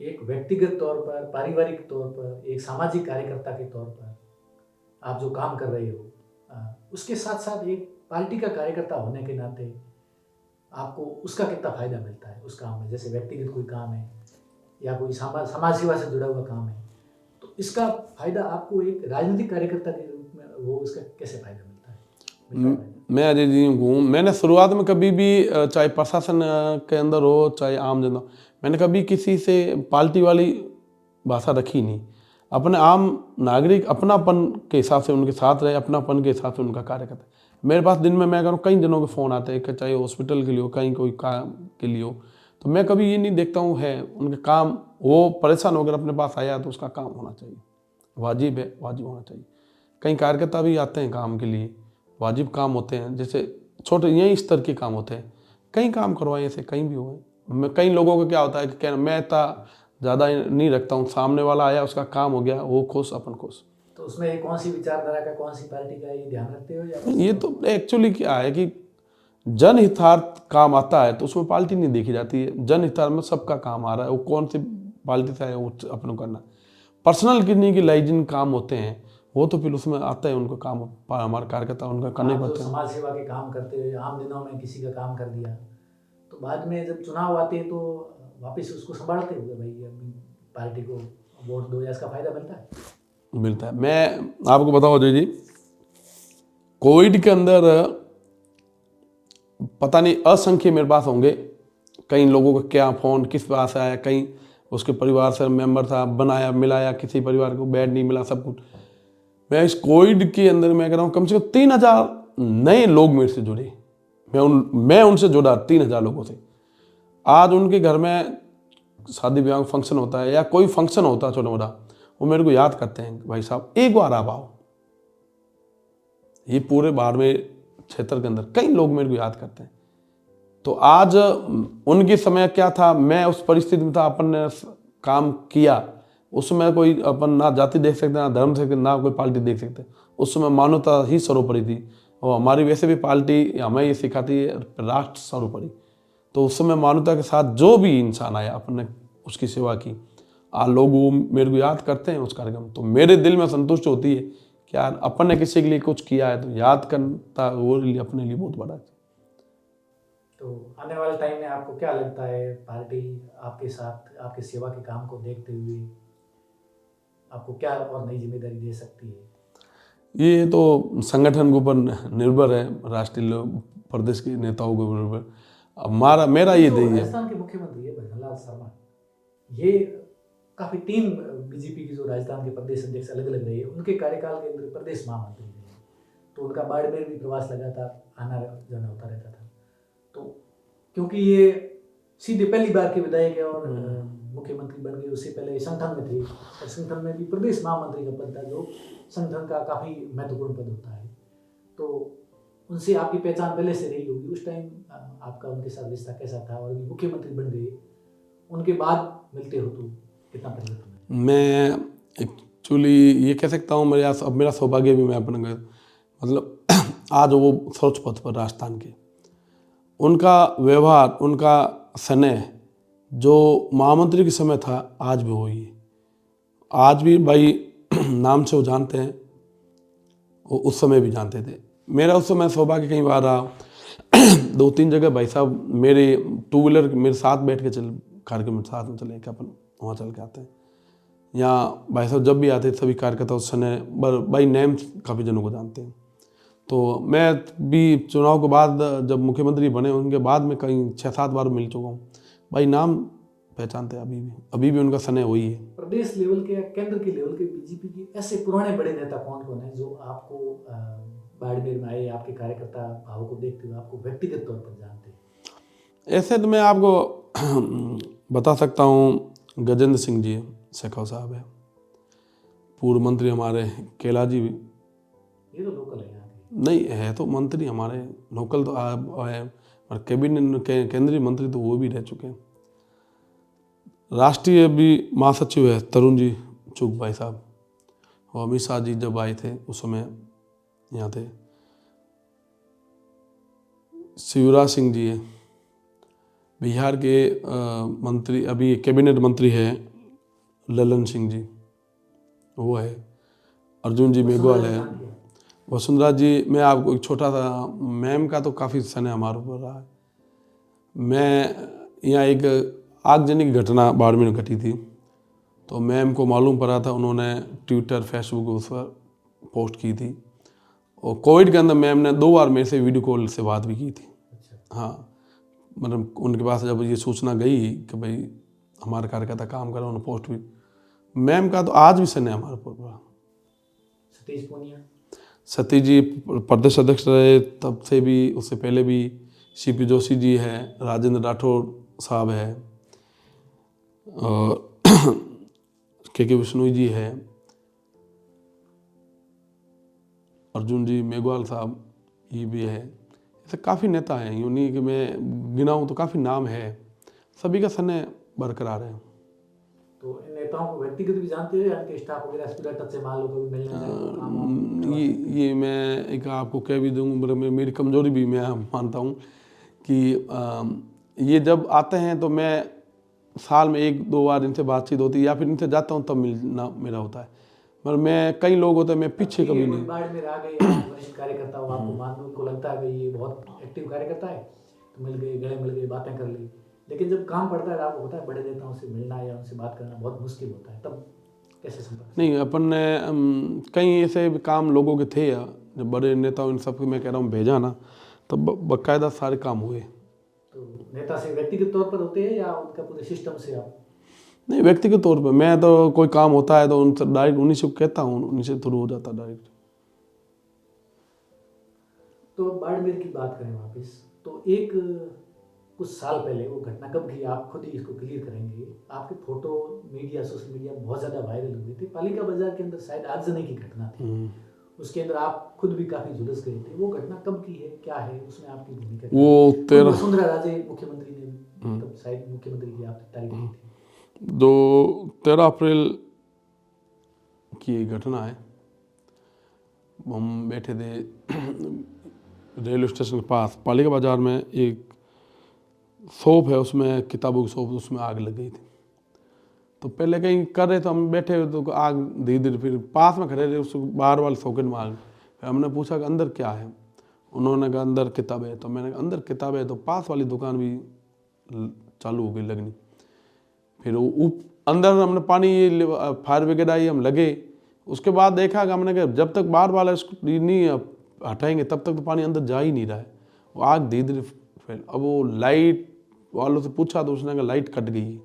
एक व्यक्तिगत तौर पर, पारिवारिक तौर पर, एक सामाजिक कार्यकर्ता के तौर पर आप जो काम कर रहे हो, उसके साथ साथ एक पार्टी का कार्यकर्ता होने के नाते आपको उसका कितना फायदा मिलता है उस काम में? जैसे व्यक्तिगत कोई काम है या कोई समाज सेवा से जुड़ा हुआ काम है, तो इसका फायदा आपको एक राजनीतिक कार्यकर्ता के रूप में वो इसका कैसे फायदा मिलता है? मैं अजय जी हूँ, मैंने शुरुआत में कभी भी चाहे प्रशासन के अंदर हो चाहे आम जनता, मैंने कभी किसी से पार्टी वाली भाषा रखी नहीं। अपने आम नागरिक अपनापन के हिसाब से उनके साथ रहे, अपनापन के हिसाब से उनका कार्य करते हैं। मेरे पास दिन में मैं करूँ कई जनों के फ़ोन आते हैं, चाहे हॉस्पिटल के लिए हो, कहीं कोई काम के लिए हो, तो मैं कभी ये नहीं देखता हूँ है उनके काम, वो परेशान होकर अपने पास आया तो उसका काम होना चाहिए, वाजिब है, वाजिब होना चाहिए। कई कार्यकर्ता भी आते हैं काम के लिए, वाजिब काम होते हैं, जैसे छोटे यही स्तर के काम होते हैं, कई काम करवाए ऐसे कहीं भी हुए। मैं कई लोगों का क्या होता है कि मैं इतना ज़्यादा नहीं रखता हूँ, सामने वाला आया उसका काम हो गया, वो खुश अपन खुश। तो उसमें कौन सी विचारधारा का, कौन सी पार्टी का, ये ध्यान रखते हो या ये तो एक्चुअली क्या है कि जनहितार्थ काम आता है तो उसमें पार्टी नहीं देखी जाती है, जनहितार्थ में सबका काम आ रहा है, वो कौन सी पार्टी से है वो अपनों करना। पर्सनल किडनी की लाइजिन काम होते हैं वो तो फिर उसमें आता है उनको काम, हमारे कार्यकर्ता उनका करने आप जो पड़ते हैं। समाज सेवा के काम करते हुए आम दिनों में किसी का काम कर दिया, तो बाद में जब चुनाव आते हैं तो वापस उसको संभालते हुए भाई अभी पार्टी को वोट दो या इसका फायदा मिलता है? मिलता है। मैं आपको बताऊं अजय जी, कोविड के अंदर पता नहीं असंख्य मेरे पास होंगे, कई लोगों का क्या फ़ोन किस पास आया, कहीं उसके परिवार से मेंबर था, बनाया मिलाया, किसी परिवार को बेड नहीं मिला, सब कुछ। मैं इस कोविड के अंदर मैं कह रहा हूँ कम से कम 3000 नए लोग मेरे से जुड़े, मैं उनसे जुड़ा 3000 लोगों से। आज उनके घर में शादी ब्याह फंक्शन होता है या कोई फंक्शन होता है छोटा मोटा, वो मेरे को याद करते हैं, भाई साहब एक बार आप आओ। ये पूरे बाड़मेर क्षेत्र के अंदर कई लोग मेरे को याद करते हैं। तो आज उनके समय क्या था, मैं उस परिस्थिति में था, अपन ने काम किया, उसमें कोई अपन ना जाति देख सकते, ना धर्म देख सकते, ना कोई पार्टी देख सकते। उस समय मानवता ही सर्वोपरि थी, और हमारी वैसे भी पार्टी हमें ये सिखाती है राष्ट्र सर्वोपरि। तो उस समय मानवता के साथ जो भी इंसान आया अपन ने उसकी सेवा की, आज लोग वो मेरे को याद करते हैं उस कार्यक्रम। तो मेरे दिल में संतुष्ट होती है कि यार अपन ने किसी के लिए कुछ किया है तो याद करता वो अपने लिए बहुत बड़ा है। तो आने वाले टाइम में आपको क्या लगता है, पार्टी आपके साथ आपके सेवा के काम को देखते हुए आपको क्या और नई जिम्मेदारी दे सकती है? ये तो संगठन के ऊपर निर्भर है, राष्ट्रीय प्रदेश के नेताओं के ऊपर। हमारा मेरा ये ध्येय है। राजस्थान के मुख्यमंत्री है भजनलाल शर्मा, ये काफी 3 बीजेपी की जो राजस्थान के प्रदेश अध्यक्ष अलग अलग रहे, उनके कार्यकाल के अंदर प्रदेश महामंत्री रहे, तो उनका बाड़मेर भी प्रवास लगातार आना जाना होता रहता था। तो क्योंकि ये सीधे पहली बार के विधायक है और मुख्यमंत्री बन गए, उससे पहले संगठन में थे और संगठन में भी प्रदेश महामंत्री का पद था, जो संगठन का काफी महत्वपूर्ण पद होता है। तो उनसे आपकी पहचान पहले से रही होगी, उस टाइम आपका उनके साथ रिश्ता कैसा था, और मुख्यमंत्री बन गए उनके बाद मिलते हो तो कितना परिवर्तन है? मैं एक्चुअली ये कह सकता हूँ मेरा सौभाग्य भी, मैं अपने मतलब आज वो सर्वोच्च पद पर राजस्थान के, उनका व्यवहार, उनका स्नेह जो महामंत्री के समय था आज भी वही है। आज भी भाई नाम से वो जानते हैं, वो उस समय भी जानते थे। मेरा उस समय सौभाग्य कई बार रहा 2-3 जगह भाई साहब मेरे 2 व्हीलर मेरे साथ बैठ के चल कार्यक्रम में साथ में चले कि अपन वहाँ चल के आते हैं। यहाँ भाई साहब जब भी आते सभी कार्यकर्ता उस समय भाई नेम काफ़ी जनों को जानते हैं। तो मैं भी चुनाव के बाद जब मुख्यमंत्री बने उनके बाद में कहीं 6-7 बार मिल चुका हूँ, भाई नाम पहचानते हैं अभी भी उनका स्नेह वही है। प्रदेश लेवल के या केंद्र के लेवल के बीजेपी के ऐसे पुराने बड़े नेता कौन कौन है जो आपको बाड़मेर में आए, आपके कार्यकर्ता भाव को देखते हुए आपको व्यक्तिगत तौर पर जानते हैं? ऐसे तो मैं आपको बता सकता हूँ, गजेंद्र सिंह जी शेखाव साहब है, पूर्व मंत्री हमारे केला जी भी, ये तो लोकल है यहाँ के। नहीं है तो मंत्री हमारे लोकल तो है, और कैबिनेट केंद्रीय मंत्री तो वो भी रह चुके हैं। राष्ट्रीय भी महासचिव है तरुण जी चुग भाई साहब, और अमित शाह जी जब आए थे उस समय यहाँ थे। शिवराज सिंह जी है बिहार के मंत्री, अभी कैबिनेट मंत्री है ललन सिंह जी वो है, अर्जुन जी मेघवाल है, वसुंधरा जी। मैं आपको एक छोटा सा मैम का तो काफ़ी स्नेह हमारे ऊपर रहा है। मैं यहाँ एक आगजनी घटना बाड़मेर में घटी थी, तो मैम को मालूम पड़ा था, उन्होंने ट्विटर फेसबुक उस पर पोस्ट की थी, और कोविड के अंदर मैम ने 2 बार मेरे से वीडियो कॉल से बात भी की थी। हाँ, मतलब उनके पास जब ये सूचना गई कि भाई हमारे कार्यकर्ता काम कर रहे हैं, उन्होंने पोस्ट भी, मैम का तो आज भी स्नेह हमारे ऊपर। सतीश पूनिया, सतीश जी प्रदेश अध्यक्ष रहे तब से भी, उससे पहले भी सीपी जोशी जी हैं, राजेंद्र राठौर साहब है और के विश्नोई जी है, अर्जुन जी मेघवाल साहब ये भी है। ऐसे काफ़ी नेता हैं, यूँ नहीं कि मैं गिनाऊँ तो काफ़ी नाम है, सभी का स्नेह बरकरार है। तो इन नेताओं को व्यक्तिगत भी जानते हो या इनके स्टाफ वगैरह से पूरा टच से मान लो कभी मिलने जाए तो काम वाम करवा सकते हैं? ये मैं एक आपको कह भी दूँ, मेरी कमज़ोरी भी मैं मानता हूँ कि ये जब आते हैं तो मैं साल में 1-2 बार इनसे बातचीत होती है या फिर इनसे जाता हूँ तब मिलना मेरा होता है, मगर मैं कई लोग होते हैं मैं पीछे ठीक है, कभी कोई नहीं। बाढ़ में आ गए आप वरिष्ठ कार्यकर्ता हो, आपको मान लो उनको लगता है भाई ये बहुत एक्टिव कार्यकर्ता है, तो मिल गए, गले मिल गए, बातें कर ली। लेकिन जब काम पड़ता है तो आपको पता है बड़े नेताओं से मिलना या उनसे बात करना बहुत मुश्किल होता है, तब कैसे संपर्क? नहीं, अपन ने कई ऐसे भी काम लोगों के थे या जब बड़े नेताओं इन सबको मैं कह रहा हूँ भेजा ना, तब बाकायदा सारे काम हुए। तो नेता से व्यक्तिगत तौर पर होते हैं या उनका पूरे सिस्टम से आप? नहीं, व्यक्तिगत तौर पे मैं तो कोई काम होता है तो उनसे डायरेक्ट उन्हीं से कहता हूँ, उन्हीं से थ्रू हो जाता डायरेक्ट। तो बाड़मेर की बात करें वापस, तो एक कुछ साल पहले वो घटना कब की आप खुद ही इसको क्लियर करेंगे, आपके फोटो मीडिया सोशल मीडिया में बहुत ज़्यादा वायरल हुए थे, पालिका बाजार के अंदर शायद आगजनी की घटना थी, उसके अंदर आप खुद भी काफ़ी झुलस गए थे। वो घटना कब की है, क्या है उसमें आपकी भूमिका क्या है? वो खुद 13 वसुंधरा राजे मुख्यमंत्री ने तब शायद मुख्यमंत्री की आपने तारीफ की थी। 13 अप्रैल की ये घटना है। हम बैठे थे रेलवे स्टेशन के पास पालिका बाजार में, एक शॉप है उसमें किताबों की शॉप, उसमें आग लग गई थी। तो पहले कहीं कर रहे थे, हम बैठे हुए तो आग धीरे धीरे फिर पास में खड़े रहे, उस बाहर वाले सॉकेट में आग। फिर हमने पूछा कि अंदर क्या है, उन्होंने कहा अंदर किताब है। तो मैंने कहा अंदर किताब है, तो पास वाली दुकान भी चालू हो गई लगनी। फिर अंदर हमने पानी फायर ब्रिगेड आई, हम लगे। उसके बाद देखा कि हमने कहा जब तक बाहर वाला इसको नहीं हटाएंगे तब तक तो पानी अंदर जा ही नहीं रहा है, वो आग धीरे धीरे फैल। अब वो लाइट वालों से पूछा तो उसने कहा लाइट कट गई है।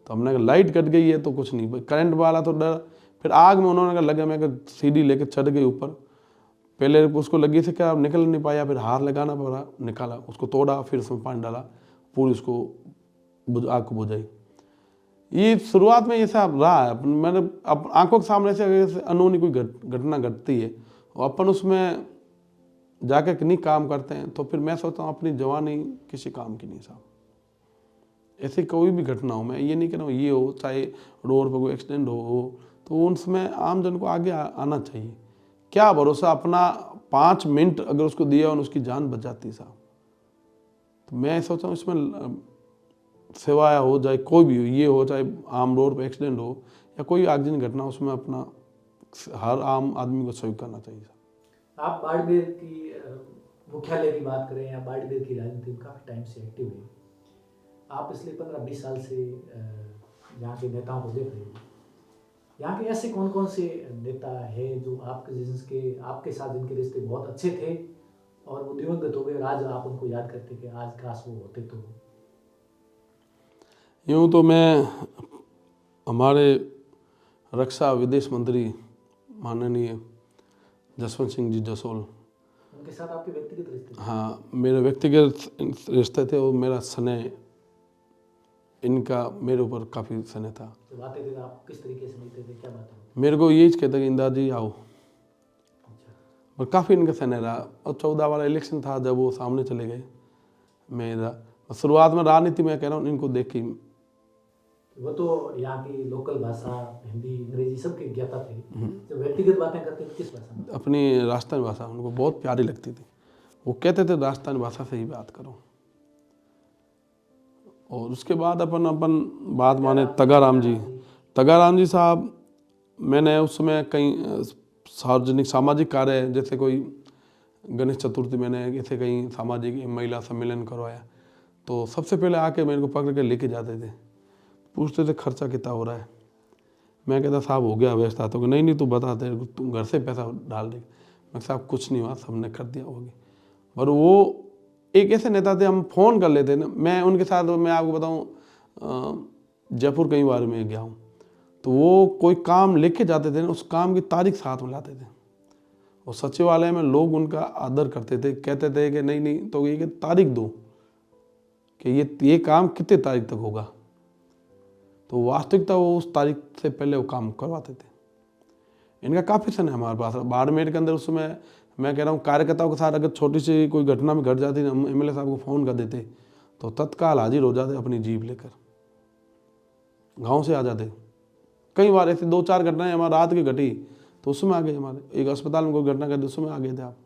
तो हमने कहा लाइट कट गई है तो कुछ नहीं, करंट वाला तो डर। फिर आग में उन्होंने कहा लगा, मैं कहा सीढ़ी लेकर चढ़ गई ऊपर। पहले उसको लगी से क्या निकल नहीं पाया, फिर हाथ लगाना पड़ा, निकाला, उसको तोड़ा, फिर उसमें पानी डाला, पूरी उसको आग को बुझाई। ये शुरुआत में ये सब रहा है। मैंने आंखों के सामने से अनहोनी कोई घटना घटती है और अपन उसमें जाकर नहीं काम करते हैं तो फिर मैं सोचता हूँ अपनी जवानी किसी काम की नहीं साहब। ऐसी कोई भी घटना हो, मैं ये नहीं कह रहा हूँ ये हो, चाहे रोड पर कोई एक्सीडेंट हो तो उसमें आम जन को आगे आना चाहिए। क्या भरोसा, अपना 5 मिनट अगर उसको दिया और उसकी जान बच जाती साहब। तो मैं सोचता हूँ इसमें सेवाया हो, चाहे कोई भी हो, ये हो चाहे आम रोड पर एक्सीडेंट हो या कोई आगजनी घटना, उसमें अपना हर आम आदमी को सहयोग करना चाहिए। आप बाड़मेर की मुख्यालय की बात करें या बाड़मेर की राजनीति में काफ़ी टाइम से एक्टिव है, आप पिछले 15-20 साल से यहाँ के नेताओं को देख रहे हो। यहाँ के ऐसे कौन कौन से नेता हैं जो आपके साथ जिनके रिश्ते बहुत अच्छे थे और वो दिवंगत हो गए और आज आप उनको याद करते कि आज काश वो होते तो? यूँ तो मैं हमारे रक्षा विदेश मंत्री माननीय जसवंत सिंह जी जसोल, उनके साथ आपके व्यक्तिगत रिश्ते थे? हाँ, मेरे व्यक्तिगत रिश्ते थे और मेरा स्नेह इनका मेरे ऊपर काफ़ी स्नेह था। जब आते थे तो आप किस तरीके से मिलते थे, क्या बात होती? मेरे को यही कहता कि इंदा जी आओ, अच्छा, और काफ़ी इनका स्नेह रहा। और 14 वाला इलेक्शन था जब वो सामने चले गए, मेरा शुरुआत में राजनीति में कह रहा हूँ इनको देख के वो तो यहाँ की लोकल भाषा हिंदी अंग्रेजी सबके ज्ञाता थे, जब व्यक्तिगत बातें करते थे किस भाषा में? अपनी राजस्थानी भाषा उनको बहुत प्यारी लगती थी। वो कहते थे राजस्थानी भाषा से ही बात करो। और उसके बाद अपन बात माने तगाराम जी साहब, मैंने उस समय कई सार्वजनिक सामाजिक कार्य जैसे कोई गणेश चतुर्थी मैंने ऐसे कहीं सामाजिक महिला सम्मेलन करवाया तो सबसे पहले आके मेरे को पकड़ के लेके जाते थे, पूछते थे खर्चा कितना हो रहा है। मैं कहता साहब हो गया व्यवस्था, तो नहीं तू बता दे, तुम घर से पैसा डाल दे। मैं साहब कुछ नहीं हुआ, सबने कर दिया होगी। और वो एक ऐसे नेता थे, हम फ़ोन कर लेते ना, मैं उनके साथ, मैं आपको बताऊं जयपुर कई बार मैं गया हूँ तो वो कोई काम लेके जाते थे ना, उस काम की तारीख साथ में लाते थे और सचिवालय में लोग उनका आदर करते थे, कहते थे कि नहीं तो ये कि तारीख दो कि ये काम कितने तारीख तक होगा, तो वास्तविकता वो उस तारीख से पहले वो काम करवाते थे। इनका काफ़ी सन है हमारे पास बाड़मेर के अंदर। उस समय मैं कह रहा हूँ कार्यकर्ताओं के साथ अगर छोटी सी कोई घटना में घट जाती, हम एमएलए साहब को फ़ोन कर देते तो तत्काल हाजिर हो जाते अपनी जीप लेकर, गांव से आ जाते। कई बार ऐसी 2-4 घटनाएं हमारे रात की घटी तो उसमें आ गए, हमारे एक अस्पताल में कोई घटना घटी उसमें आ गए थे आप।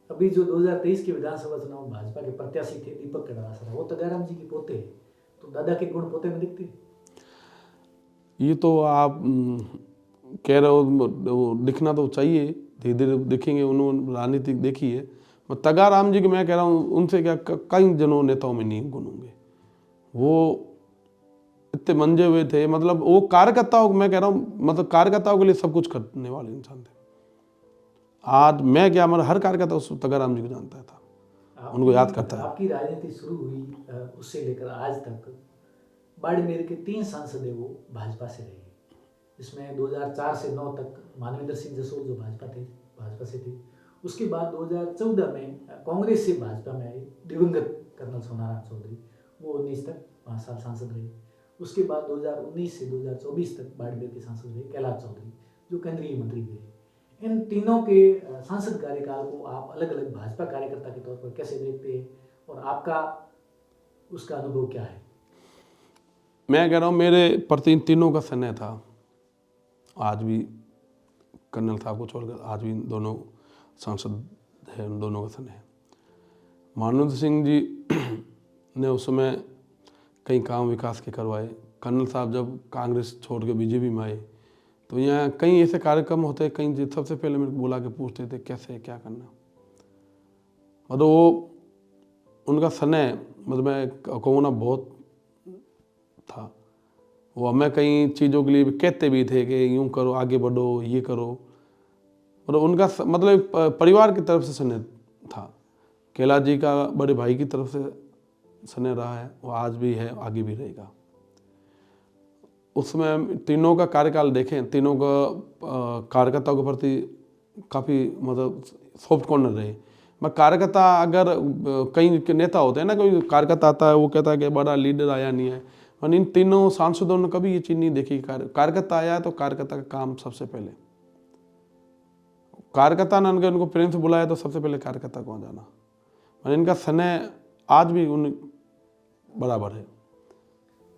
अभी जो 2023 के विधानसभा चुनाव में भाजपा के प्रत्याशी थे दीपक कड़ासरा, वो तगाराम जी के पोते हैं, तो दादा के गुण पोते में दिखते हैं। ये तो आप कह रहे हो, वो दिखना तो चाहिए, धीरे धीरे दिखेंगे। उन्होंने राजनीति देखी है। मैं तगाराम जी की मैं कह रहा हूँ उनसे क्या कई जनों नेताओं में नहीं गुण होंगे। वो इतने मंजे हुए थे, मतलब वो कार्यकर्ताओं को मैं कह रहा हूँ, मतलब कार्यकर्ताओं के लिए सब कुछ करने वाले इंसान थे। आज मैं क्या, हमारा हर कार्यकर्ता उस तगाराम जी को जानता था, उनको याद करता है। आपकी राजनीति शुरू हुई उससे लेकर आज तक बाड़मेर के 3 सांसद है वो भाजपा से रहे, जिसमें 2004 से 9 तक मानवेंद्र सिंह जसोल जो भाजपा से थे। उसके बाद 2014 में कांग्रेस से भाजपा में आए दिवंगत कर्नल सोनाराम चौधरी, वो 19 तक 5 साल सांसद रहे। उसके बाद 2019 से 2024 तक बाड़मेर के सांसद रहे कैलाश चौधरी, जो केंद्रीय मंत्री भी रहे। इन तीनों के सांसद कार्यकाल को आप अलग अलग भाजपा कार्यकर्ता के तौर पर कैसे देखते हैं और आपका उसका अनुभव क्या है? मैं कह रहा हूँ मेरे प्रति इन तीनों का स्नेह था। आज भी कर्नल साहब को छोड़कर आज भी दोनों सांसद हैं, उन दोनों का स्नेह। मानवेंद्र सिंह जी ने उस समय कई काम विकास के करवाए। कर्नल साहब जब कांग्रेस छोड़ के बीजेपी में आए तो यहाँ कई ऐसे कार्यक्रम होते, कई सबसे पहले मेरे को बुला के पूछते थे कैसे क्या करना। मतलब वो उनका स्नेह, मतलब मैं कहूँ ना, बहुत था। वो हमें कई चीज़ों के लिए भी कहते भी थे कि यूँ करो, आगे बढ़ो, ये करो। मतलब उनका मतलब परिवार की तरफ से स्नेह था। कैलाश जी का बड़े भाई की तरफ से स्नेह रहा है, वो आज भी है, आगे भी रहेगा। उसमें तीनों का कार्यकाल देखें, तीनों का कार्यकर्ताओं के प्रति काफ़ी मतलब सॉफ्ट कॉर्नर रहे। मैं कार्यकर्ता, अगर कई नेता होते हैं ना, कोई कार्यकर्ता आता है वो कहता है कि बड़ा लीडर आया नहीं है, और इन तीनों सांसदों ने कभी ये चीज़ नहीं देखी। कार्यकर्ता आया है तो कार्यकर्ता का काम सबसे पहले, कार्यकर्ता ने उनको प्रेम से बुलाया तो सबसे पहले कार्यकर्ता को जाना। और इनका स्नेह आज भी उन बराबर है।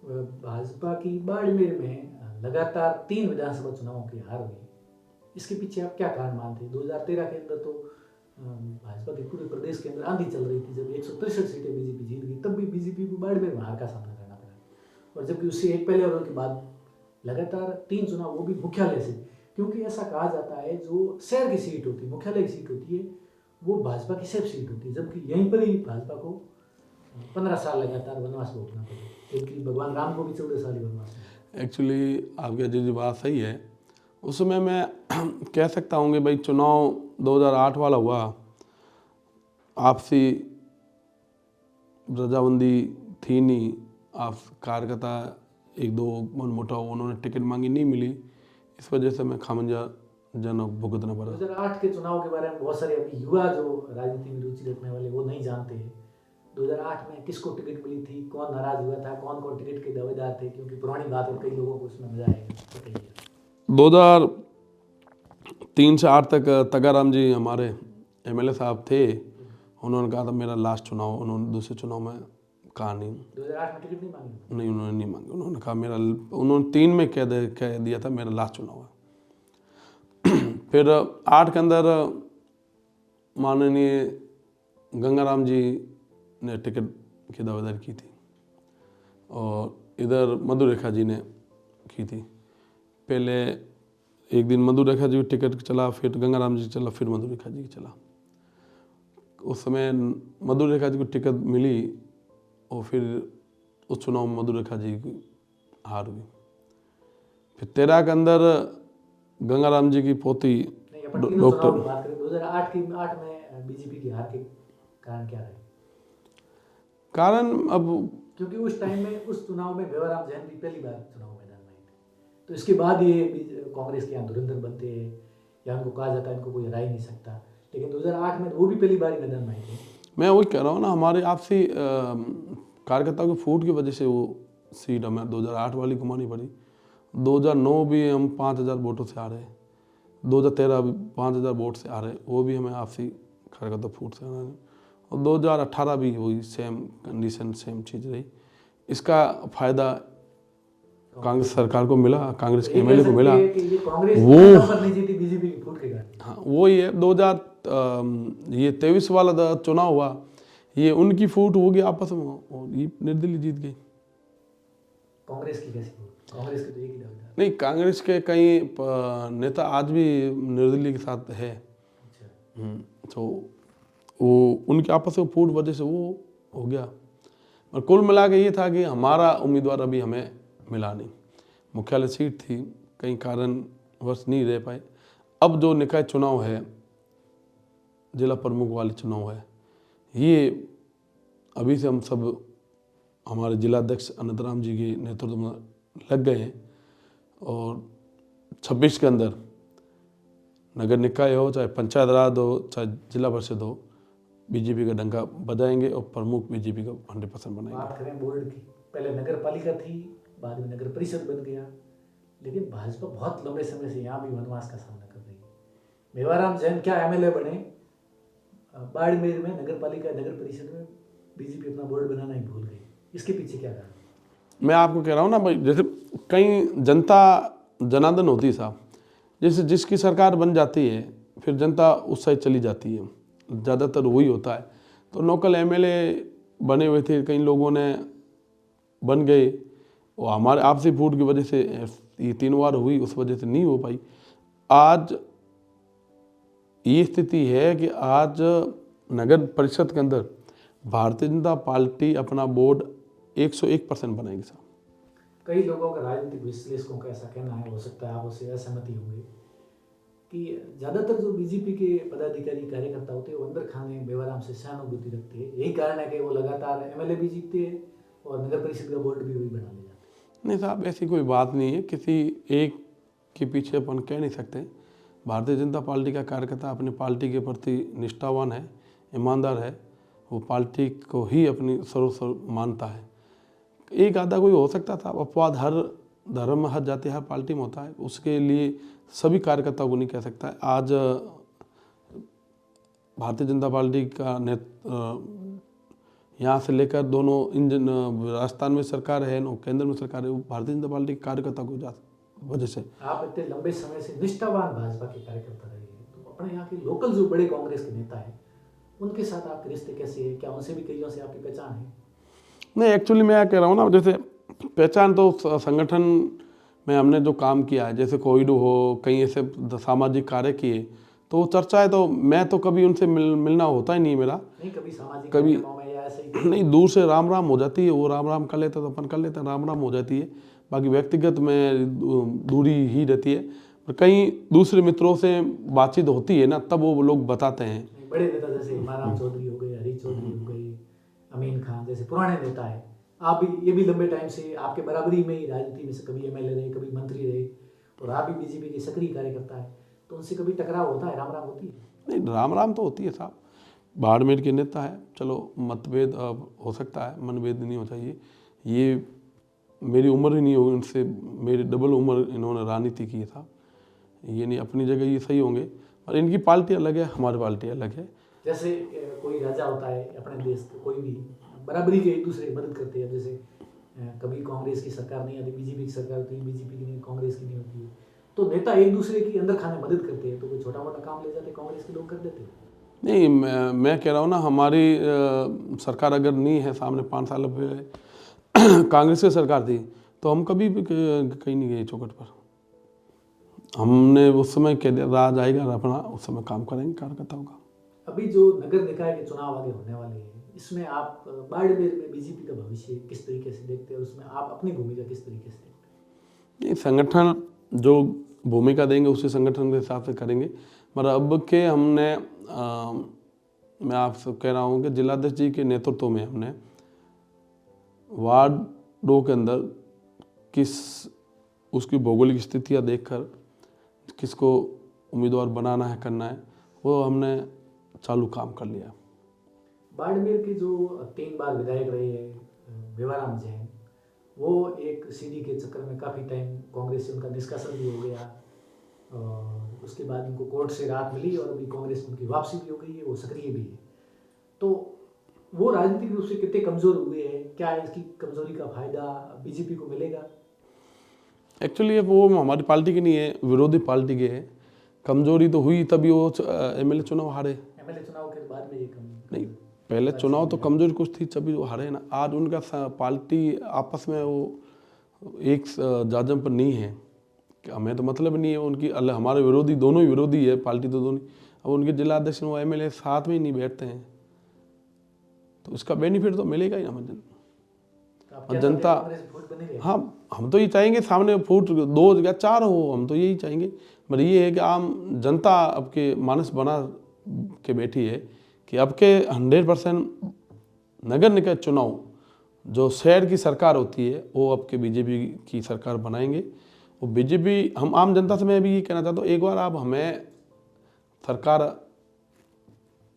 भाजपा की बाड़मेर में लगातार 3 विधानसभा चुनावों की हार हुई, इसके पीछे आप क्या कारण मानते हैं? 2013 के अंदर तो भाजपा के पूरे प्रदेश के अंदर आंधी चल रही थी, जब 163 सीटें बीजेपी जीत गई, तब भी बीजेपी को बाड़मेर में हार का सामना करना पड़ा। और जबकि उससे एक पहले और के बाद लगातार 3 चुनाव, वो भी मुख्यालय से, क्योंकि ऐसा कहा जाता है जो शहर की सीट होती है, मुख्यालय की सीट होती है, वो भाजपा की सेफ सीट होती है, जबकि यहीं पर ही भाजपा को 15 साल लगातार वनवास भोगना पड़ा, क्योंकि भगवान राम को भी 14 साल ही वनवास में। एक्चुअली आपकी जो बात सही है, उस समय मैं कह सकता हूँ कि भाई चुनाव 2008 वाला हुआ, आपसी रजामंदी थी नहीं, आप कार्यकर्ता एक दो मनमुटाव, उन्होंने टिकट मांगी, नहीं मिली, इस वजह से मैं खामंजा जनक भुगतना पड़ा। 2008 के चुनाव के बारे में बहुत सारे अभी युवा जो राजनीति में रुचि रखने वाले वो नहीं जानते हैं। 2008 में किसको टिकट मिली थी, कौन नाराज हुआ था, कौन कौन टिकट के दावेदार थे, क्योंकि पुरानी बात है, कई लोगों को उसमें मजा आएगा, बताइए। 2003 से 8 तक तगाराम जी हमारे एमएलए साहब थे। उन्होंने कहा था मेरा लास्ट चुनाव, उन्होंने दूसरे चुनाव में कहा नहीं, 2008 में टिकट नहीं मांगी? नहीं, उन्होंने नहीं मांगी। उन्होंने कहा मेरा, उन्होंने 3 में कह दिया था मेरा लास्ट चुनाव है। फिर 8 के अंदर माननीय गंगाराम जी ने टिकट की दावेदारी की थी, और इधर मधुरेखा जी ने की थी। पहले एक दिन मधुरेखा जी की टिकट चला, फिर गंगाराम जी चला, फिर मधुरेखा जी चला। उस समय मधुरेखा जी को टिकट मिली, और फिर उस चुनाव में मधुरेखा जी की हार हुई। फिर 13 के अंदर गंगाराम जी की पोती डॉक्टर, बात करें 2008 में बीजेपी की हार के कारण क्या रहे? कारण अब, क्योंकि उस टाइम में, उस चुनाव में बेवराम जैन भी पहली बार चुनाव मैदान में आए थे, तो इसके बाद ये कांग्रेस के यहाँ धुरंधर बनते हैं, या उनको कहा जाता है इनको कोई हरा ही नहीं सकता, लेकिन 2008 में वो भी पहली बार ही मैदान में आए थे। मैं वही कह रहा हूँ ना, हमारे आपसी कार्यकर्ताओं की फूट की वजह से वो सीट हमें 2008 वाली घुमानी पड़ी। 2009 भी हम 5,000 वोटों से आ रहे, 2013 भी 5,000 वोट से आ रहे, वो भी हमें आपसी कार्यकर्ता फूट से आ रहे, और 2018 भी वही सेम कंडीशन, सेम चीज़ रही। इसका फ़ायदा कांग्रेस सरकार को मिला, कांग्रेस के एमएलए को मिला। वो बीजेपी की फूट के कारण। हाँ, वो ही है। 2023 वाला चुनाव हुआ, ये उनकी फूट होगी आपस में, और ये निर्दलीय जीत गई। कांग्रेस की कैसी फूट? कांग्रेस के तो एक ही दावेदार। नहीं, कांग्रेस के कई नेता आज भी निर्दलीय के साथ है। अच्छा। तो वो उनके आपस में फूट वजह से वो हो गया। और कुल मिला के ये था कि हमारा उम्मीदवार अभी हमें मिला नहीं। मुख्यालय सीट थी, कई कारणवश नहीं रह पाए। अब जो निकाय चुनाव है, जिला प्रमुख वाले चुनाव है, ये अभी से हम सब हमारे जिलाध्यक्ष अनंतराम जी के नेतृत्व में लग गए हैं, और 26 के अंदर नगर निकाय हो, चाहे पंचायत राज हो, चाहे जिला परिषद हो, बीजेपी का डंका बजाएंगे और प्रमुख बीजेपी का 100% बनाएंगे। बात करें बोर्ड की, पहले नगर पालिका थी, बाद में नगर परिषद बन गया, लेकिन भाजपा बहुत लंबे समय से यहाँ भी वनवास का सामना कर रही है। मेवाराम जैन क्या एमएलए बने, बाड़मेर में नगर पालिका नगर परिषद में बीजेपी अपना बोर्ड बनाना ही भूल गई। इसके पीछे क्या कारण? मैं आपको कह रहा हूँ ना भाई, जैसे कई जनता जनार्दन होती है साहब, जैसे जिसकी सरकार बन जाती है फिर जनता उस साइड चली जाती है, ज़्यादातर वही होता है। तो लोकल एमएलए बने हुए थे, कई लोगों ने बन गए, वो हमारे आपसी फूट की वजह से ये 3 बार हुई, उस वजह से नहीं हो पाई। आज ये स्थिति है कि आज नगर परिषद के अंदर भारतीय जनता पार्टी अपना बोर्ड 101% बनाएगी साहब। कई लोगों का, राजनीतिक विश्लेषकों का ऐसा कहना है, हो सकता है आप उससे असहमति होंगे, कि ज़्यादातर जो बीजेपी के पदाधिकारी कार्यकर्ता होते हैं वो अंदर खाने मेवाराम से सहानुभूति रखते हैं। यही कारण है कि वो लगातार एमएलए भी जीतते हैं और नगर परिषद का बोर्ड भी वही बना ले जाते हैं। नहीं साहब, ऐसी कोई बात नहीं है, किसी एक के पीछे अपन कह नहीं सकते। भारतीय जनता पार्टी का कार्यकर्ता अपनी पार्टी के प्रति निष्ठावान है, ईमानदार है, वो पार्टी को ही अपनी सर्वस्व मानता है। एक आधा कोई हो सकता था, अपवाद हर धर्म में, हर जाति, हर पार्टी में होता है, उसके लिए सभी कार्यकर्ताओं को नहीं कह सकता है। आज भारतीय जनता पार्टी का यहाँ से लेकर दोनों राजस्थान में सरकार है, केंद्र में सरकार है, वो भारतीय जनता पार्टी के कार्यकर्ता को वजह से। आप इतने लंबे समय से निष्ठावान भाजपा के कार्यकर्ता रहे हैं, तो अपने यहाँ के लोकल जो बड़े कांग्रेस के नेता हैं उनके साथ आपके रिश्ते कैसे हैं? क्या उनसे भी कईयों से आपकी पहचान है? नहीं, एक्चुअली मैं कह रहा हूँ ना, जैसे पहचान तो संगठन में हमने जो काम किया है, जैसे कोविड हो, कई ऐसे सामाजिक कार्य किए, तो वो चर्चा है। तो मैं तो कभी उनसे मिलना होता ही नहीं मेरा। नहीं, कभी सामाजिक कभी ऐसे ही नहीं, दूर से राम राम हो जाती है, वो राम राम कर लेते तो अपन कर लेते हैं, राम राम हो जाती है। बाकी व्यक्तिगत में दूरी ही रहती है। पर कई दूसरे मित्रों से बातचीत होती है ना, तब वो लोग बताते हैं। बड़े नेता जैसे माराम चौधरी हो गए, हरीश चौधरी हो गए, अमीन खान जैसे पुराने नेता है, आप भी, ये भी लंबे टाइम से आपके बराबरी में ही राजनीति में से कभी एमएलए रहे, कभी मंत्री रहे, और आप भी बीजेपी के सक्रिय कार्यकर्ता है, तो उनसे कभी टकराव होता है, राम राम होती है? नहीं, राम राम तो होती है साहब, बाड़मेर के नेता है, चलो मतभेद हो सकता है, मनभेद नहीं हो चाहिए। ये मेरी उम्र ही नहीं होगी उनसे, मेरी डबल उम्र इन्होंने राजनीति की था। ये नहीं, अपनी जगह ये सही होंगे, और इनकी पार्टी अलग है, हमारी पार्टी अलग है। जैसे कोई राजा होता है अपने देश के, कोई भी बराबरी के एक दूसरे की मदद करते हैं। जैसे कभी कांग्रेस की सरकार नहीं आती, बीजेपी की सरकार होती है, बीजेपी की नहीं, कांग्रेस की नहीं होती है, तो नेता एक दूसरे की अंदर खाने मदद करते हैं, तो कोई छोटा मोटा काम ले जाते कांग्रेस के लोग कर देते हैं। नहीं, मैं कह रहा हूँ ना, हमारी सरकार अगर नहीं है, सामने 5 साल पहले कांग्रेस की सरकार थी, तो हम कभी भी कहीं नहीं गए चौखट पर। हमने उस समय कह दिया राज आएगा अपना, उस समय काम करेंगे कार्यकर्ताओं का। अभी जो नगर निकाय के चुनाव आगे होने वाले हैं, इसमें आप बाड़मेर में बीजेपी का भविष्य किस तरीके से देखते हैं, और उसमें आप अपनी भूमिका किस तरीके से देखते हैं? ये संगठन जो भूमिका देंगे उसी संगठन के हिसाब से करेंगे। मगर अब के हमने मैं आपसे कह रहा हूँ कि जिलाध्यक्ष जी के नेतृत्व में हमने वार्डों के अंदर किस उसकी भौगोलिक स्थितियाँ देखकर किसको उम्मीदवार बनाना है, करना है, वो हमने चालू काम कर लिया। बाड़मेर के जो 3 बार विधायक रहे हैं बेवाराम जैन, वो एक सीडी के चक्कर में काफ़ी टाइम कांग्रेस से उनका निष्कासन भी हो गया और उसके बाद उनको कोर्ट से राहत मिली और अभी कांग्रेस में उनकी वापसी भी हो गई है, वो सक्रिय भी है। तो वो राजनीतिक रूप से कितने कमज़ोर हुए हैं, क्या इसकी कमज़ोरी का फायदा बीजेपी को मिलेगा? एक्चुअली वो हमारी पार्टी की नहीं है, विरोधी पार्टी के है। कमजोरी तो हुई तभी वो एमएलए चुनाव हारे। एमएलए चुनाव के बाद में ये कम नहीं, पहले चुनाव तो कमजोरी कुछ थी तभी वो हारे ना। आज उनका पार्टी आपस में वो एक जाजम पर नहीं है कि हमें तो मतलब नहीं है उनकी, हमारे विरोधी दोनों ही विरोधी है, पार्टी तो दोनों। अब उनके जिला अध्यक्ष वो एमएलए साथ में ही नहीं बैठते हैं, तो इसका बेनिफिट तो मिलेगा ही ना मुझे। तो आप क्या जनता, चाहते हैं, कांग्रेस में फूट बनी रहे? हाँ, हम तो ये चाहेंगे सामने फूट 2 या 4 हो, हम तो यही चाहेंगे। पर ये है कि आम जनता अब के मानस बना के बैठी है कि अब के 100% नगर निकाय चुनाव जो शहर की सरकार होती है वो अब के बीजेपी की सरकार बनाएंगे। वो बीजेपी, हम आम जनता से मैं भी ये कहना चाहता हूँ, एक बार आप हमें सरकार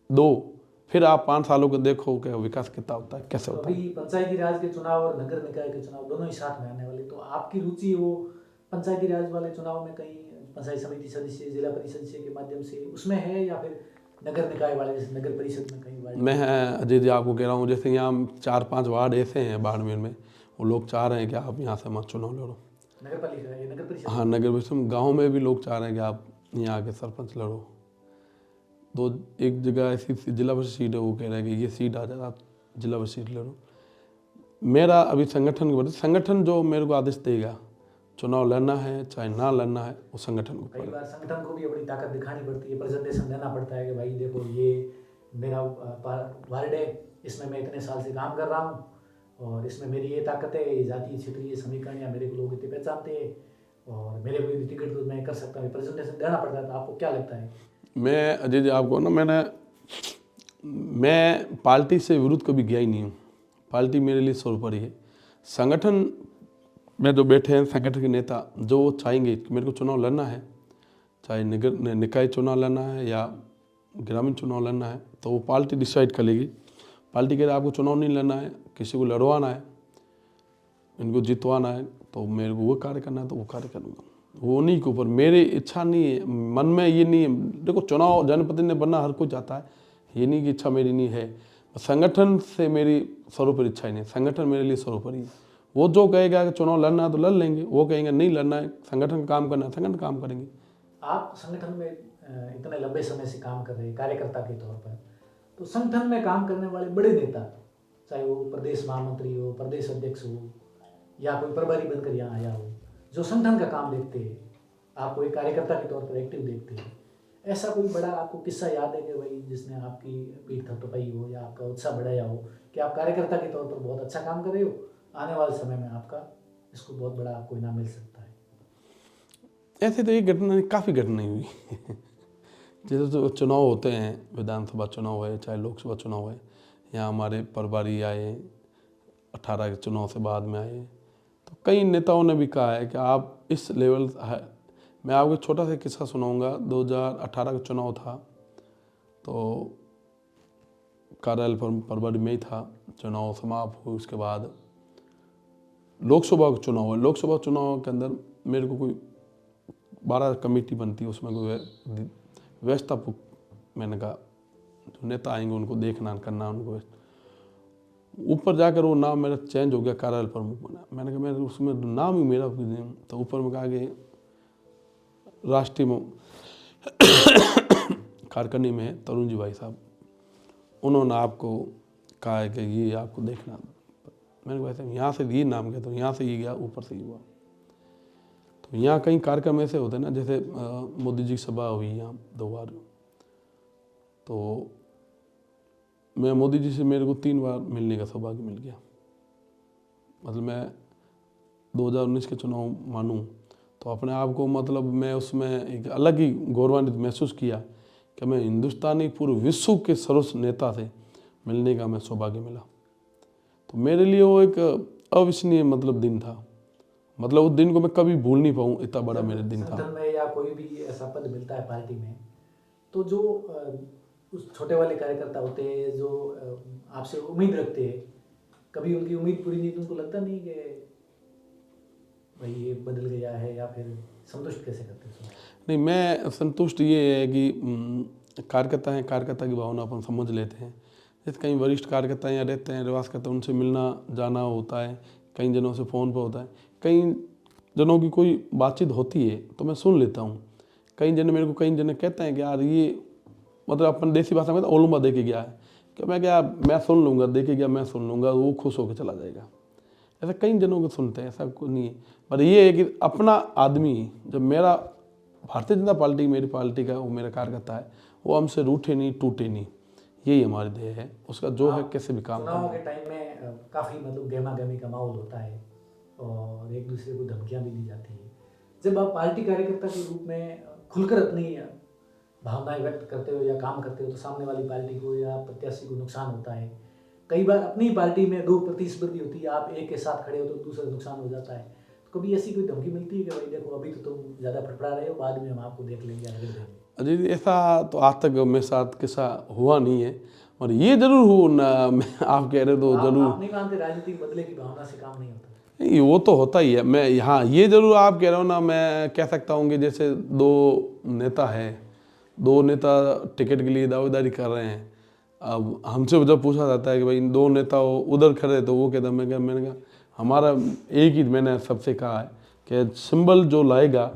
दो, फिर आप 5 सालों को देखो कि विकास कितना होता है, कैसे तो होता है। अभी पंचायती राज के चुनाव और नगर निकाय के चुनाव दोनों ही साथ में आने वाले, तो आपकी रुचि वो पंचायती राज वाले चुनाव में कहीं पंचायत समिति सदस्य, जिला परिषद सदस्य के माध्यम से उसमें है, या फिर नगर निकाय वाले जैसे नगर परिषद में कहीं वार्ड? मैं अजय जी आपको कह रहा हूँ, जैसे यहाँ 4-5 वार्ड ऐसे हैं बाड़मेर में, वो लोग चाह रहे हैं कि आप यहाँ से मत चुनाव लड़ो। नगर पालिका है, नगर परिषद? हाँ, नगर परिषद। गाँव में भी लोग चाह रहे हैं कि आप यहाँ आके सरपंच लड़ो। तो एक जगह ऐसी जिला परिषद सीट है, वो कह रहे हैं कि ये सीट आ जाए, आप जिला परिषद सीट लड़ो। मेरा अभी संगठन के बारे, संगठन जो मेरे को आदेश देगा, चुनाव लड़ना है चाहे ना लड़ना है, वो संगठन को कई पड़ेगा। बार संगठन को भी अपनी ताकत दिखानी पड़ती है, प्रेजेंटेशन देना पड़ता है कि भाई देखो ये मेरा वार्ड है, इसमें मैं इतने साल से काम कर रहा हूँ और इसमें मेरी ये ताकत है, ये जातीय क्षेत्रीय समीकरण या मेरे को लोग इतने पहचानते हैं और मेरे को यदि टिकट तो मैं कर सकता हूँ, प्रेजेंटेशन देना पड़ता है। तो आपको क्या लगता है? मैं अजय जी आपको ना, मैं पार्टी से विरुद्ध कभी गया ही नहीं हूँ। पार्टी मेरे लिए सर्वोपरि है। संगठन में जो बैठे हैं संगठन के नेता, जो वो चाहेंगे कि मेरे को चुनाव लड़ना है, चाहे नगर निकाय चुनाव लड़ना है या ग्रामीण चुनाव लड़ना है, तो वो पार्टी डिसाइड कर लेगी। पार्टी कह रही है आपको चुनाव नहीं लड़ना है, किसी को लड़वाना है, इनको जितवाना है, तो मेरे को वो कार्य करना है तो वो कार्य करूँगा। वो उन्हीं के ऊपर, मेरी इच्छा नहीं है, मन में ये नहीं है। देखो, चुनाव जनप्रतिनिधि बनना हर कोई चाहता है, ये नहीं कि इच्छा मेरी नहीं है। संगठन से मेरी सर्वोपरि इच्छा ही नहीं, संगठन मेरे लिए सर्वोपरि है। वो जो कहेगा कि चुनाव लड़ना है तो लड़ लेंगे, वो कहेंगे नहीं लड़ना है, संगठन का काम करना है, संगठन काम करेंगे। आप संगठन में इतने लंबे समय से काम कर रहे हैं कार्यकर्ता के तौर पर, तो संगठन में काम करने वाले बड़े नेता, चाहे वो प्रदेश महामंत्री हो, प्रदेश अध्यक्ष हो या कोई प्रभारी बनकर यहाँ आया हो, जो संगठन का काम देखते हैं, आपको एक कार्यकर्ता के तौर पर एक्टिव देखते हैं, ऐसा कोई बड़ा आपको किस्सा याद है कि भाई जिसने आपकी पीठ थपथपाई हो या आपका उत्साह बढ़ाया हो कि आप कार्यकर्ता के तौर पर बहुत अच्छा काम कर रहे हो, आने वाले समय में आपका इसको बहुत बड़ा आपको इनाम मिल सकता है? ऐसे तो ये घटना, काफ़ी घटनाएं हुई जैसे तो चुनाव होते हैं, विधानसभा चुनाव है चाहे लोकसभा चुनाव है, यहाँ हमारे प्रभारी आए 18 के चुनाव से बाद में आए, तो कई नेताओं ने भी कहा है कि आप इस लेवल है। मैं आपको एक छोटा सा किस्सा सुनाऊंगा। 2018 का चुनाव था, तो कार्यालय प्रभारी में ही था, चुनाव समाप्त हुए उसके बाद लोकसभा का चुनाव है। लोकसभा चुनाव के अंदर मेरे को कोई 12 कमेटी बनती है, उसमें कोई व्यवस्था, मैंने कहा जो नेता आएंगे उनको देखना करना, उनको ऊपर जाकर वो नाम मेरा चेंज हो गया, कार्यालय प्रमुख बना। मैंने कहा मेरे उसमें नाम ही मेरा, तो ऊपर में कहा कि राष्ट्रीय कारकर्नी में है तरुण जी भाई साहब, उन्होंने आपको कहा है कि ये आपको देखना। मैंने कहा ऐसे यहाँ से ये नाम गया, तो यहाँ से ये गया, ऊपर से ये हुआ। तो यहाँ कई कार्यक्रम ऐसे होते हैं ना, जैसे मोदी जी की सभा हुई यहाँ 2 बार, तो मैं मोदी जी से मेरे को 3 बार मिलने का सौभाग्य मिल गया। मतलब मैं 2019 के चुनाव मानूं तो अपने आप को, मतलब मैं उसमें एक अलग ही गौरवान्वित महसूस किया कि मैं हिंदुस्तानी पूरे विश्व के सर्वोच्च नेता से मिलने का मैं सौभाग्य मिला। तो मेरे लिए वो एक अविस्मरणीय मतलब दिन था। मतलब उस दिन को मैं कभी भूल नहीं पाऊँ, इतना बड़ा मेरे दिन था। संगठन में या कोई भी ऐसा पद मिलता है पार्टी में, तो जो उस छोटे वाले कार्यकर्ता होते हैं जो आपसे उम्मीद रखते हैं, कभी उनकी उम्मीद पूरी नहीं, तो उनको लगता नहीं कि भाई ये बदल गया है, या फिर संतुष्ट कैसे करते हैं? नहीं, मैं संतुष्ट ये है कि कार्यकर्ता हैं, कार्यकर्ता की भावना अपन समझ लेते हैं। जैसे कहीं वरिष्ठ कार्यकर्ता यहाँ रहते हैं, निवास करते हैं, उनसे मिलना जाना होता है, कई जनों से फ़ोन पर होता है, कई जनों की कोई बातचीत होती है तो मैं सुन लेता हूँ। कई जन मेरे को कई जने कहते हैं कि यार ये मतलब अपन देसी भाषा में तो ओलुम्बा दे के गया है, कि मैं क्या मैं सुन लूँगा, दे के गया मैं सुन लूँगा, वो खुश होकर चला जाएगा। ऐसा कई जनों को सुनते हैं, ऐसा कुछ नहीं है। पर ये है कि अपना आदमी, जब मेरा भारतीय जनता पार्टी मेरी पार्टी का वो मेरा कार्यकर्ता है, वो हमसे रूठे नहीं टूटे नहीं, यही हमारी ध्येय है। उसका जो है कैसे भी काम चुनाव के टाइम में काफ़ी मतलब गहमा गहमी का माहौल होता है और एक दूसरे को धमकियां भी दी जाती है। जब आप पार्टी कार्यकर्ता के रूप में खुलकर अपनी भावनाएं व्यक्त करते हो या काम करते हो, तो सामने वाली पार्टी को या प्रत्याशी को नुकसान होता है। कई बार अपनी पार्टी में दो प्रतिस्पर्धी होती है, आप एक के साथ खड़े हो तो दूसरा नुकसान हो जाता है। तो कभी ऐसी कोई धमकी मिलती है कि भाई देखो अभी तो तुम ज़्यादा फड़फड़ा रहे हो, बाद में हम आपको देख लेंगे, रगड़ देंगे? अजी ऐसा तो आज तक मेरे साथ किस्सा हुआ नहीं है, और ये जरूर हो ना, मैं आप कह रहे तो जरूर आप नहीं मानते राजनीति बदले की भावना से काम नहीं होता? नहीं, वो तो होता ही है। मैं यहाँ ये जरूर आप कह रहे हो ना, मैं कह सकता हूँ कि जैसे दो नेता टिकट के लिए दावेदारी कर रहे हैं। अब हमसे जब पूछा जाता है कि भाई इन दो नेता उधर खड़े, तो वो कहता है, मैंने कहा हमारा एक ही, मैंने सबसे कहा है कि सिंबल जो लाएगा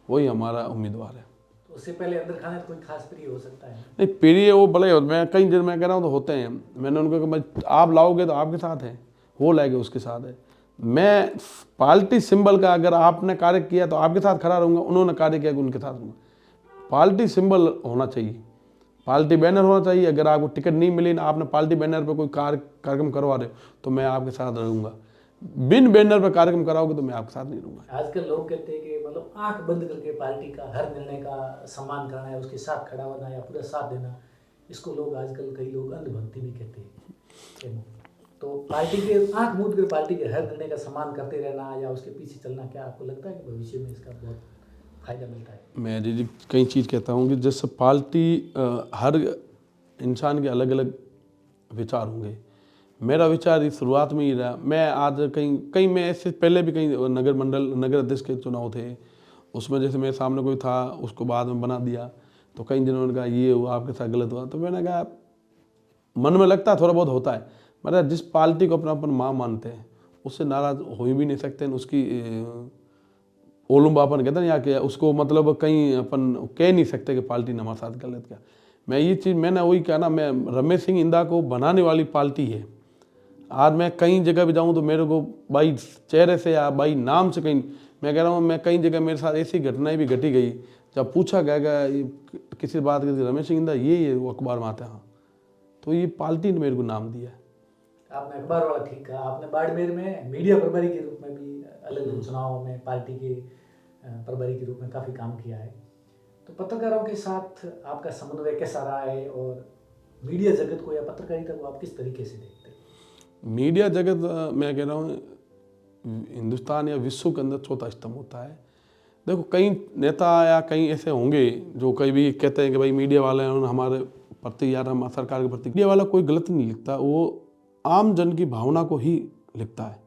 वही हमारा उम्मीदवार है। तो उससे पहले अंदर खाने तो कोई खास प्रिय हो सकता है? नहीं, प्रिय वो भले मैं कई दिन मैं कह रहा हूँ तो होते हैं। मैंने उनको कहा भाई आप लाओगे तो आपके साथ है, वो लाएंगे उसके साथ है। मैं पार्टी सिंबल का, अगर आपने कार्य किया तो आपके साथ खड़ा रहूँगा, उन्होंने कार्य किया कि उनके साथ रहूँगा। पार्टी सिंबल होना चाहिए, पार्टी बैनर होना चाहिए। अगर आपको टिकट नहीं मिली ना, आपने पार्टी बैनर पर कोई कार्यक्रम करवा रहे हो तो मैं आपके साथ रहूँगा। बिन बैनर पर कार्यक्रम कराओगे तो मैं आपके साथ नहीं रहूँगा। आजकल लोग कहते हैं कि मतलब आंख बंद करके पार्टी का हर निर्णय का सम्मान करना है, उसके साथ खड़ा होना या पूरा साथ देना, इसको लोग आजकल कई लोग अंधभक्ति भी कहते हैं। तो पार्टी के आंख मूंद कर पार्टी के हर निर्णय का सम्मान करते रहना या उसके पीछे चलना, क्या आपको लगता है कि भविष्य में इसका बहुत फायदा मिलता है? मैं जी कई चीज़ कहता हूँ कि जैसे पार्टी हर इंसान के अलग अलग विचार होंगे। मेरा विचार इस शुरुआत में ही रहा। मैं आज कहीं मैं ऐसे पहले भी कहीं नगर मंडल नगर अध्यक्ष के चुनाव थे, उसमें जैसे मेरे सामने कोई था, उसको बाद में बना दिया, तो कई जनों ने कहा ये हुआ आपके साथ गलत हुआ। तो मैंने कहा मन में लगता है, थोड़ा बहुत होता है, मतलब जिस पार्टी को अपना अपन माँ मानते हैं उससे नाराज़ हो भी नहीं सकते हैं। उसकी ओलुम्बा अपन कहते हैं या कि उसको मतलब कहीं अपन कह नहीं सकते कि पार्टी ने हमारे साथ गलत किया। मैं ये चीज़ मैंने वही कहा ना, मैं रमेश सिंह इंदा को बनाने वाली पार्टी है। आज मैं कई जगह भी जाऊं तो मेरे को भाई चेहरे से या भाई नाम से कहीं, मैं कह रहा हूँ मैं कई जगह मेरे साथ ऐसी घटनाएं भी घटी गई, जब पूछा गया किसी बात की रमेश सिंह इंदा ये वो अखबार में आता है। हाँ, तो ये पार्टी ने मेरे को नाम दिया है। आपने अखबार वाला ठीक कहा। आपने बाड़मेर में मीडिया प्रभारी के रूप में भी अलग अलग चुनावों में पार्टी के प्रभारी के रूप में काफ़ी काम किया है। तो पत्रकारों के साथ आपका समन्वय कैसा रहा है, और मीडिया जगत को या पत्रकारिता को आप किस तरीके से देखते हैं? मीडिया जगत मैं कह रहा हूँ हिंदुस्तान या विश्व के अंदर चौथा स्तंभ होता है। देखो कई नेता या कई ऐसे होंगे जो कई भी कहते हैं कि भाई मीडिया वाले हमारे प्रति या हम सरकार के प्रति, मीडिया वाला कोई गलत नहीं लिखता, वो आम जन की भावना को ही लिखता है।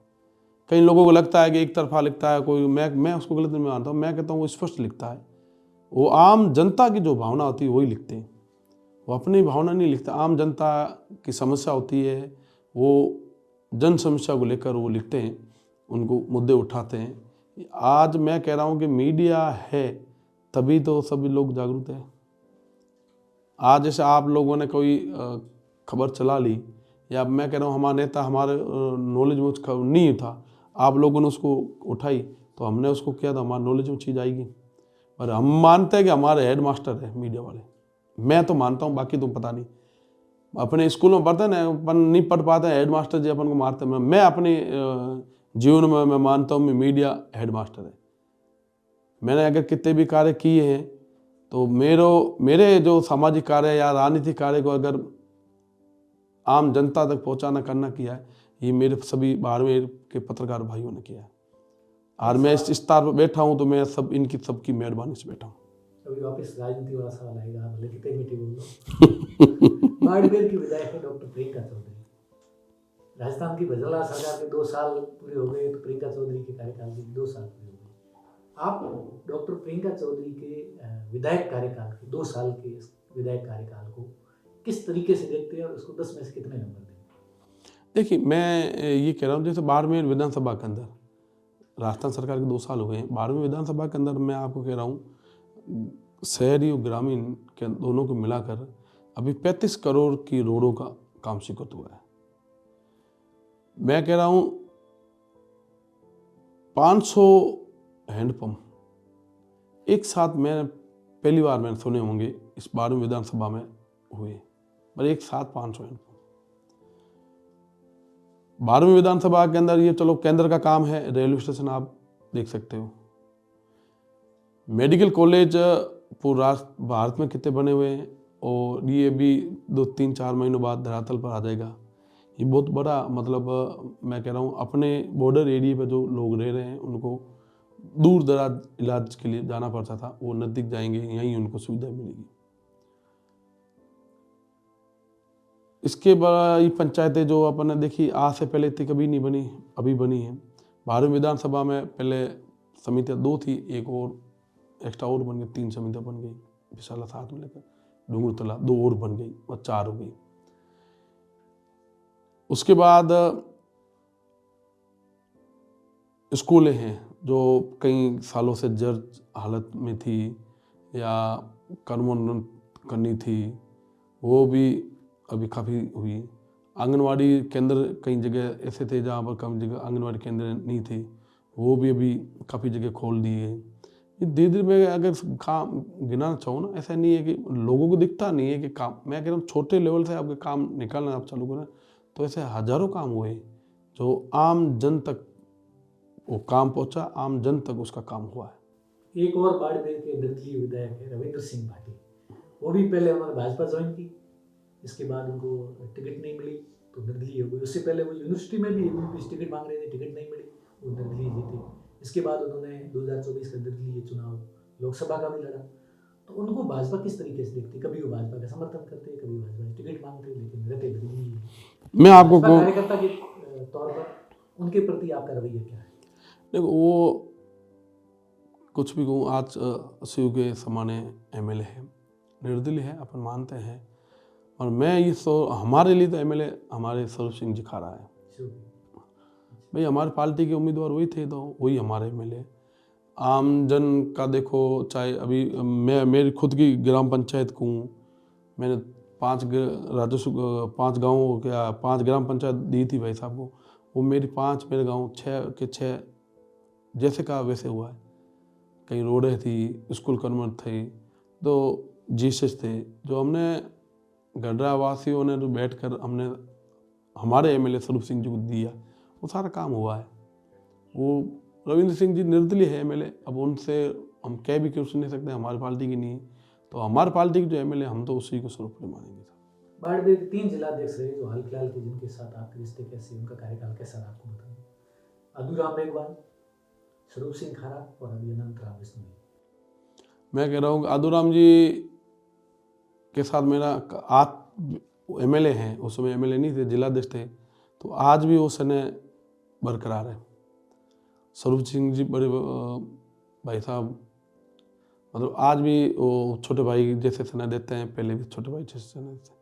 कई लोगों को लगता है कि एक तरफा लिखता है कोई, मैं उसको गलत नहीं मानता हूँ। मैं कहता हूँ वो स्पष्ट लिखता है, वो आम जनता की जो भावना होती है वही लिखते हैं, वो अपनी भावना नहीं लिखता। आम जनता की समस्या होती है, वो जन समस्या को लेकर वो लिखते हैं, उनको मुद्दे उठाते हैं। आज मैं कह रहा हूँ कि मीडिया है तभी तो सभी लोग जागरूक हैं। आज जैसे आप लोगों ने कोई खबर चला ली, या मैं कह रहा हूँ हमारा नेता हमारे नॉलेज में उसका नहीं था, आप लोगों ने उसको उठाई तो हमने उसको किया तो हमारे नॉलेज में चीज़ आएगी। पर हम मानते हैं कि हमारे हेड मास्टर है मीडिया वाले, मैं तो मानता हूँ, बाकी तो पता नहीं। अपने स्कूल में पढ़ते ना, अपन नहीं पढ़ पाते हैं, हेड मास्टर जी अपन को मारते हैं। मैं अपने जीवन में मैं मानता हूँ मीडिया हेड मास्टर है। मैंने अगर कितने भी कार्य किए हैं तो मेरे जो सामाजिक कार्य या राजनीतिक कार्य को अगर आम जनता तक पहुंचाना करना किया है, ये मेरे सभी बाड़मेर के पत्रकार भाइयों ने किया है। और मैं इस स्तर पर बैठा हूं तो मैं इनकी सबकी मेहरबानी से बैठा हूँ। अभी वापस राजनीति वाला सवाल आएगा, भले कितने मीठी बोल दो। बाड़मेर की विधायक है डॉक्टर प्रियंका चौधरी, राजस्थान की भजनलाल सरकार के 2 साल पूरे हो गए, तो प्रियंका चौधरी के कार्यकाल के 2 साल पूरे हो गए। आप डॉक्टर प्रियंका चौधरी के विधायक कार्यकाल के 2 साल के इस विधायक कार्यकाल को किस तरीके से देखते हैं और उसको 10 में से कितने नंबर देंगे? देखिए, मैं ये कह रहा हूँ, जैसे बाड़मेर विधानसभा के अंदर राजस्थान सरकार के 2 साल हो गए हैं। बाड़मेर विधानसभा के अंदर मैं आपको कह रहा हूँ, शहरी और ग्रामीण के दोनों को मिलाकर अभी 35 करोड़ की रोडों का काम स्वीकृत हुआ है। मैं कह रहा हूँ 500 हैंडपम्प एक साथ मैं पहली बार मैंने सुने होंगे इस बाड़मेर विधानसभा में हुए, पर एक साथ 500 हैंडपम्प। बाड़मेर विधानसभा के अंदर ये चलो केंद्र का काम है, रेलवे स्टेशन आप देख सकते हो, मेडिकल कॉलेज पूरा भारत में कितने बने हुए हैं, और ये भी 2-3-4 महीनों बाद धरातल पर आ जाएगा। ये बहुत बड़ा, मतलब मैं कह रहा हूँ अपने बॉर्डर एरिया पे जो लोग रह रहे हैं उनको दूर दराज इलाज के लिए जाना पड़ता था, वो नज़दीक जाएंगे, यहीं उनको सुविधा मिलेगी। इसके बाद ये पंचायतें जो अपन ने देखी, आज से पहले इतनी कभी नहीं बनी, अभी बनी है। बाड़मेर विधानसभा में पहले समितियाँ 2 थी, एक और एक्स्ट्रा और बन गई, 3 समितियाँ बन गई, विशाला साथ में लेकर डूंगरतला 2 और बन गई और 4 हो गई। उसके बाद स्कूलें हैं जो कई सालों से जर्ज हालत में थी या कर्मोन्नत करनी थी, वो भी अभी काफ़ी हुई। आंगनवाड़ी केंद्र कई जगह ऐसे थे जहाँ पर कम जगह आंगनवाड़ी केंद्र नहीं थे, वो भी अभी काफ़ी जगह खोल दिए। ये धीरे धीरे मैं अगर काम गिनाना चाहूँ ना, ऐसा नहीं है कि लोगों को दिखता नहीं है कि काम, मैं कह रहा हूँ छोटे लेवल से आपके काम निकालना आप चालू करें तो ऐसे हजारों काम हुए जो आम जन तक वो काम पहुँचा, आम जन तक उसका काम हुआ है। एक और बाड़मेर के निर्दलीय विधायक है रविंद्र सिंह भाटी, वो भी पहले उन्होंने भाजपा ज्वाइन की, इसके बाद उनको टिकट नहीं मिली तो निर्दलीय हो गई। उससे पहले वो यूनिवर्सिटी में भी टिकट मांग रहे थे, टिकट नहीं मिली, वो निर्दलीय जीते। इसके बाद उन्होंने 2024 का निर्दलीय चुनाव लोकसभा का भी लड़ा। तो उनको भाजपा किस तरीके से देखती? कभी वो भाजपा का समर्थन करते, कभी भाजपा से टिकट मांगते, लेकिन रहते निर्दलीय। मैं आपको कार्यकर्ता के तौर पर उनके प्रति आपका रवैया क्या है? देखो, वो कुछ भी कहूँ, आज शिव के समाने एमएलए है, निर्दलीय है, अपन मानते हैं, और मैं ये हमारे लिए तो एमएलए हमारे स्वरूप सिंह जी खारा है भाई, हमारी पार्टी के उम्मीदवार वही थे तो वही हमारे एमएलए। आम जन का देखो, चाहे अभी मैं मेरी खुद की ग्राम पंचायत को हूँ, मैंने 5 राजस्व 5 गाँव क्या 5 ग्राम पंचायत दी थी भाई साहब को, वो मेरी 5 मेरे गाँव 6 के 6 जैसे कहा वैसे हुआ है। कहीं रोडें थी, स्कूल कन्वर्ट थे, तो जीसस थे, जो हमने गडरा वासियों ने जो बैठकर हमने हमारे एमएलए स्वरूप सिंह जी को दिया, वो सारा काम हुआ है। वो रविंद्र सिंह जी निर्दलीय है एमएलए, अब उनसे हम कह भी क्यों नहीं सकते, हमारी पार्टी की नहीं है, तो हमारी पार्टी के जो एमएलए हम तो उसी को स्वरूप मानेंगे। बाड़मेर के 3 जिलाध्यक्ष रहे जो हाल फिलहाल के, जिनके साथ आपके रिश्ते कैसे, उनका कार्यकाल कैसा रहा आपको बताएं? अदूराम मेघवाल, स्वरूप सिंह खारा और अभी अनंत राम विष्णु। मैं कह रहा हूँ आदूराम जी के साथ मेरा आज एमएलए हैं, उस समय एमएलए नहीं थे, जिलाध्यक्ष थे, तो आज भी वो स्नेह बरकरार है। स्वरूप सिंह जी बड़े भाई साहब, मतलब आज भी वो छोटे भाई जैसे स्नेह देते हैं, पहले भी छोटे भाई जैसे स्नेह देते हैं।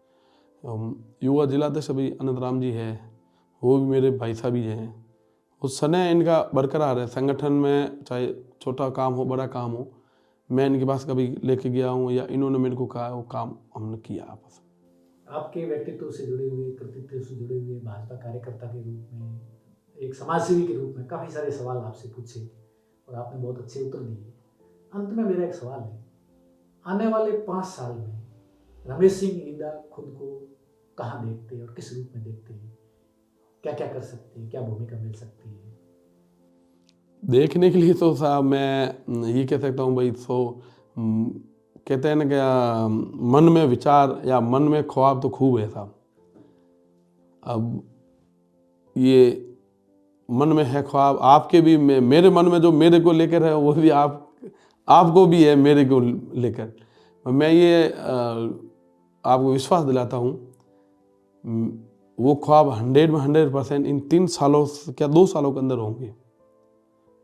युवा जिलाध्यक्ष अभी अनंत राम जी है, वो भी मेरे भाई साहब ही हैं। उस स्नेह इनका बरकरार है, संगठन में चाहे छोटा काम हो बड़ा काम हो, मैं इनके पास कभी लेके गया हूँ या इन्होंने मेरे को कहा, वो काम हमने किया आपस में। आपके व्यक्तित्व से जुड़े हुए, कृतित्व से जुड़े हुए, भाजपा कार्यकर्ता के रूप में, एक समाजसेवी के रूप में काफ़ी सारे सवाल आपसे पूछे और आपने बहुत अच्छे उत्तर दिए। अंत में मेरा एक सवाल है, आने वाले 5 साल में रमेश सिंह ईंदा खुद को कहाँ देखते हैं और किस रूप में देखते हैं? क्या क्या कर सकते हैं, क्या भूमिका मिल सकती है? देखने के लिए तो साहब मैं ये कह सकता हूँ भाई, कहते हैं ना क्या, मन में विचार या मन में ख्वाब तो खूब है साहब। अब ये मन में है ख्वाब, आपके भी, मेरे मन में जो मेरे को लेकर है वो भी आपको भी है मेरे को लेकर। मैं ये आपको विश्वास दिलाता हूँ, वो ख्वाब 100% इन 3 सालों क्या 2 सालों के अंदर होंगे,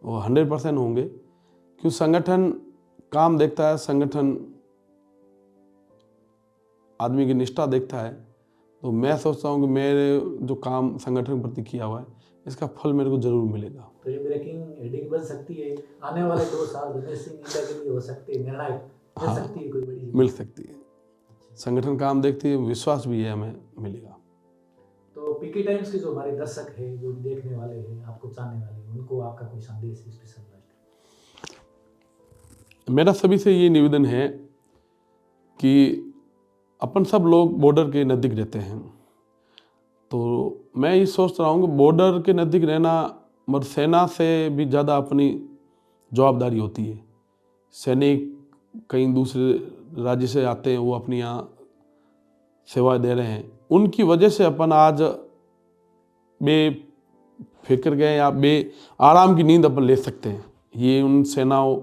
वो 100% होंगे। क्यों संगठन काम देखता है, संगठन आदमी की निष्ठा देखता है। तो मैं सोचता हूँ कि मेरे जो काम संगठन के प्रति किया हुआ है इसका फल मेरे को जरूर मिलेगा। तो ये ब्रेकिंग हेडिंग बन सकती है, आने वाले 2 साल रमेश सिंह इंडिया के लिए हो सकते हैं निर्णायक, मिल हाँ, सकती है कोई बड़ी मिल सकती है। संगठन काम देखती है, विश्वास भी है हमें मिलेगा। तो पीके टाइम्स के जो हमारे दर्शक हैं, जो देखने वाले हैं, आपको चाहने वाले हैं, उनको आपका कोई संदेश है स्पेशल लास्ट? मेरा सभी से ये निवेदन है कि अपन सब लोग बॉर्डर के नज़दीक रहते हैं, तो मैं ये सोच रहा हूँ कि बॉर्डर के नज़दीक रहना मतलब सेना से भी ज़्यादा अपनी जवाबदारी होती है। सैनिक कहीं दूसरे राज्य से आते हैं, वो अपनी यहाँ सेवा दे रहे हैं, उनकी वजह से अपन आज बेफिक्र गए या बे आराम की नींद अपन ले सकते हैं, ये उन सेनाओं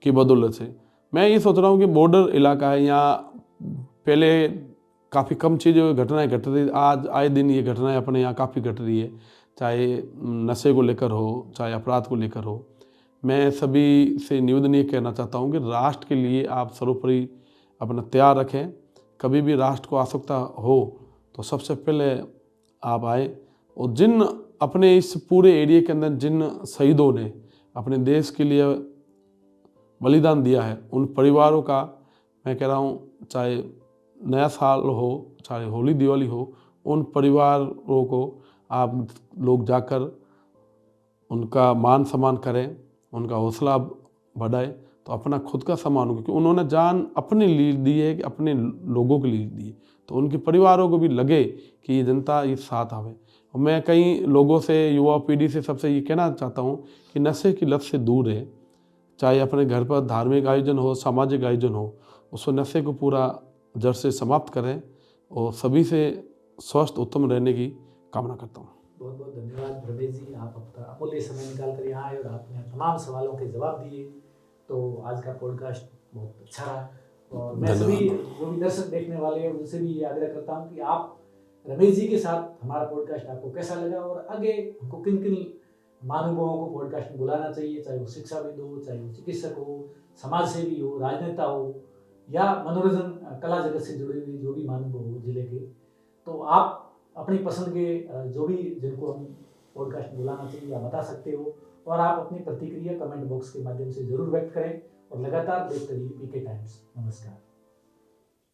की बदौलत से। मैं ये सोच रहा हूँ कि बॉर्डर इलाका है, यहाँ पहले काफ़ी कम चीज़ें घटनाएं घट रही, आज आए दिन ये घटनाएं अपने यहाँ काफ़ी घट रही है, चाहे नशे को लेकर हो, चाहे अपराध को लेकर हो। मैं सभी से निवेदन ये कहना चाहता हूँ कि राष्ट्र के लिए आप सर्वोपरि अपना तैयार रखें। कभी भी राष्ट्र को आवश्यकता हो तो सबसे पहले आप आए, और जिन अपने इस पूरे एरिया के अंदर जिन शहीदों ने अपने देश के लिए बलिदान दिया है, उन परिवारों का मैं कह रहा हूँ, चाहे नया साल हो, चाहे होली दिवाली हो, उन परिवारों को आप लोग जाकर उनका मान सम्मान करें, उनका हौसला बढ़ाए, तो अपना खुद का सम्मान हो, क्योंकि उन्होंने जान अपने लिए दी है कि अपने लोगों के लिए दी है, तो उनके परिवारों को भी लगे कि ये जनता ये साथ आवे। और मैं कई लोगों से, युवा पीढ़ी से सबसे ये कहना चाहता हूँ कि नशे की लत से दूर रहे, चाहे अपने घर पर धार्मिक आयोजन हो, सामाजिक आयोजन हो, उस नशे को पूरा जड़ से समाप्त करें, और सभी से स्वस्थ उत्तम रहने की कामना करता हूँ। बहुत बहुत धन्यवाद रमेश जी, आप अपना अमूल्य समय निकाल कर यहाँ आए और आपने तमाम सवालों के जवाब दिए। तो आज का पॉडकास्ट बहुत अच्छा रहा, और मैं सभी जो भी दर्शक देखने वाले हैं उनसे भी ये आग्रह करता हूँ कि आप रमेश जी के साथ हमारा पॉडकास्ट आपको कैसा लगा, और आगे हमको किन किन महानुभावों को पॉडकास्ट में बुलाना चाहिए, चाहे वो शिक्षाविद हो, चाहे वो चिकित्सक हो, समाज सेवी हो, राजनेता हो, या मनोरंजन कला जगत से जुड़े हुए जो भी महानुभाव हो जिले के, तो आप अपनी पसंद के जो भी जिनको हम पॉडकास्ट में बुलाना चाहिए आप बता सकते हो, और आप अपनी प्रतिक्रिया कमेंट बॉक्स के माध्यम से जरूर व्यक्त करें, और लगातार देखते रहिए पीके टाइम्स। नमस्कार।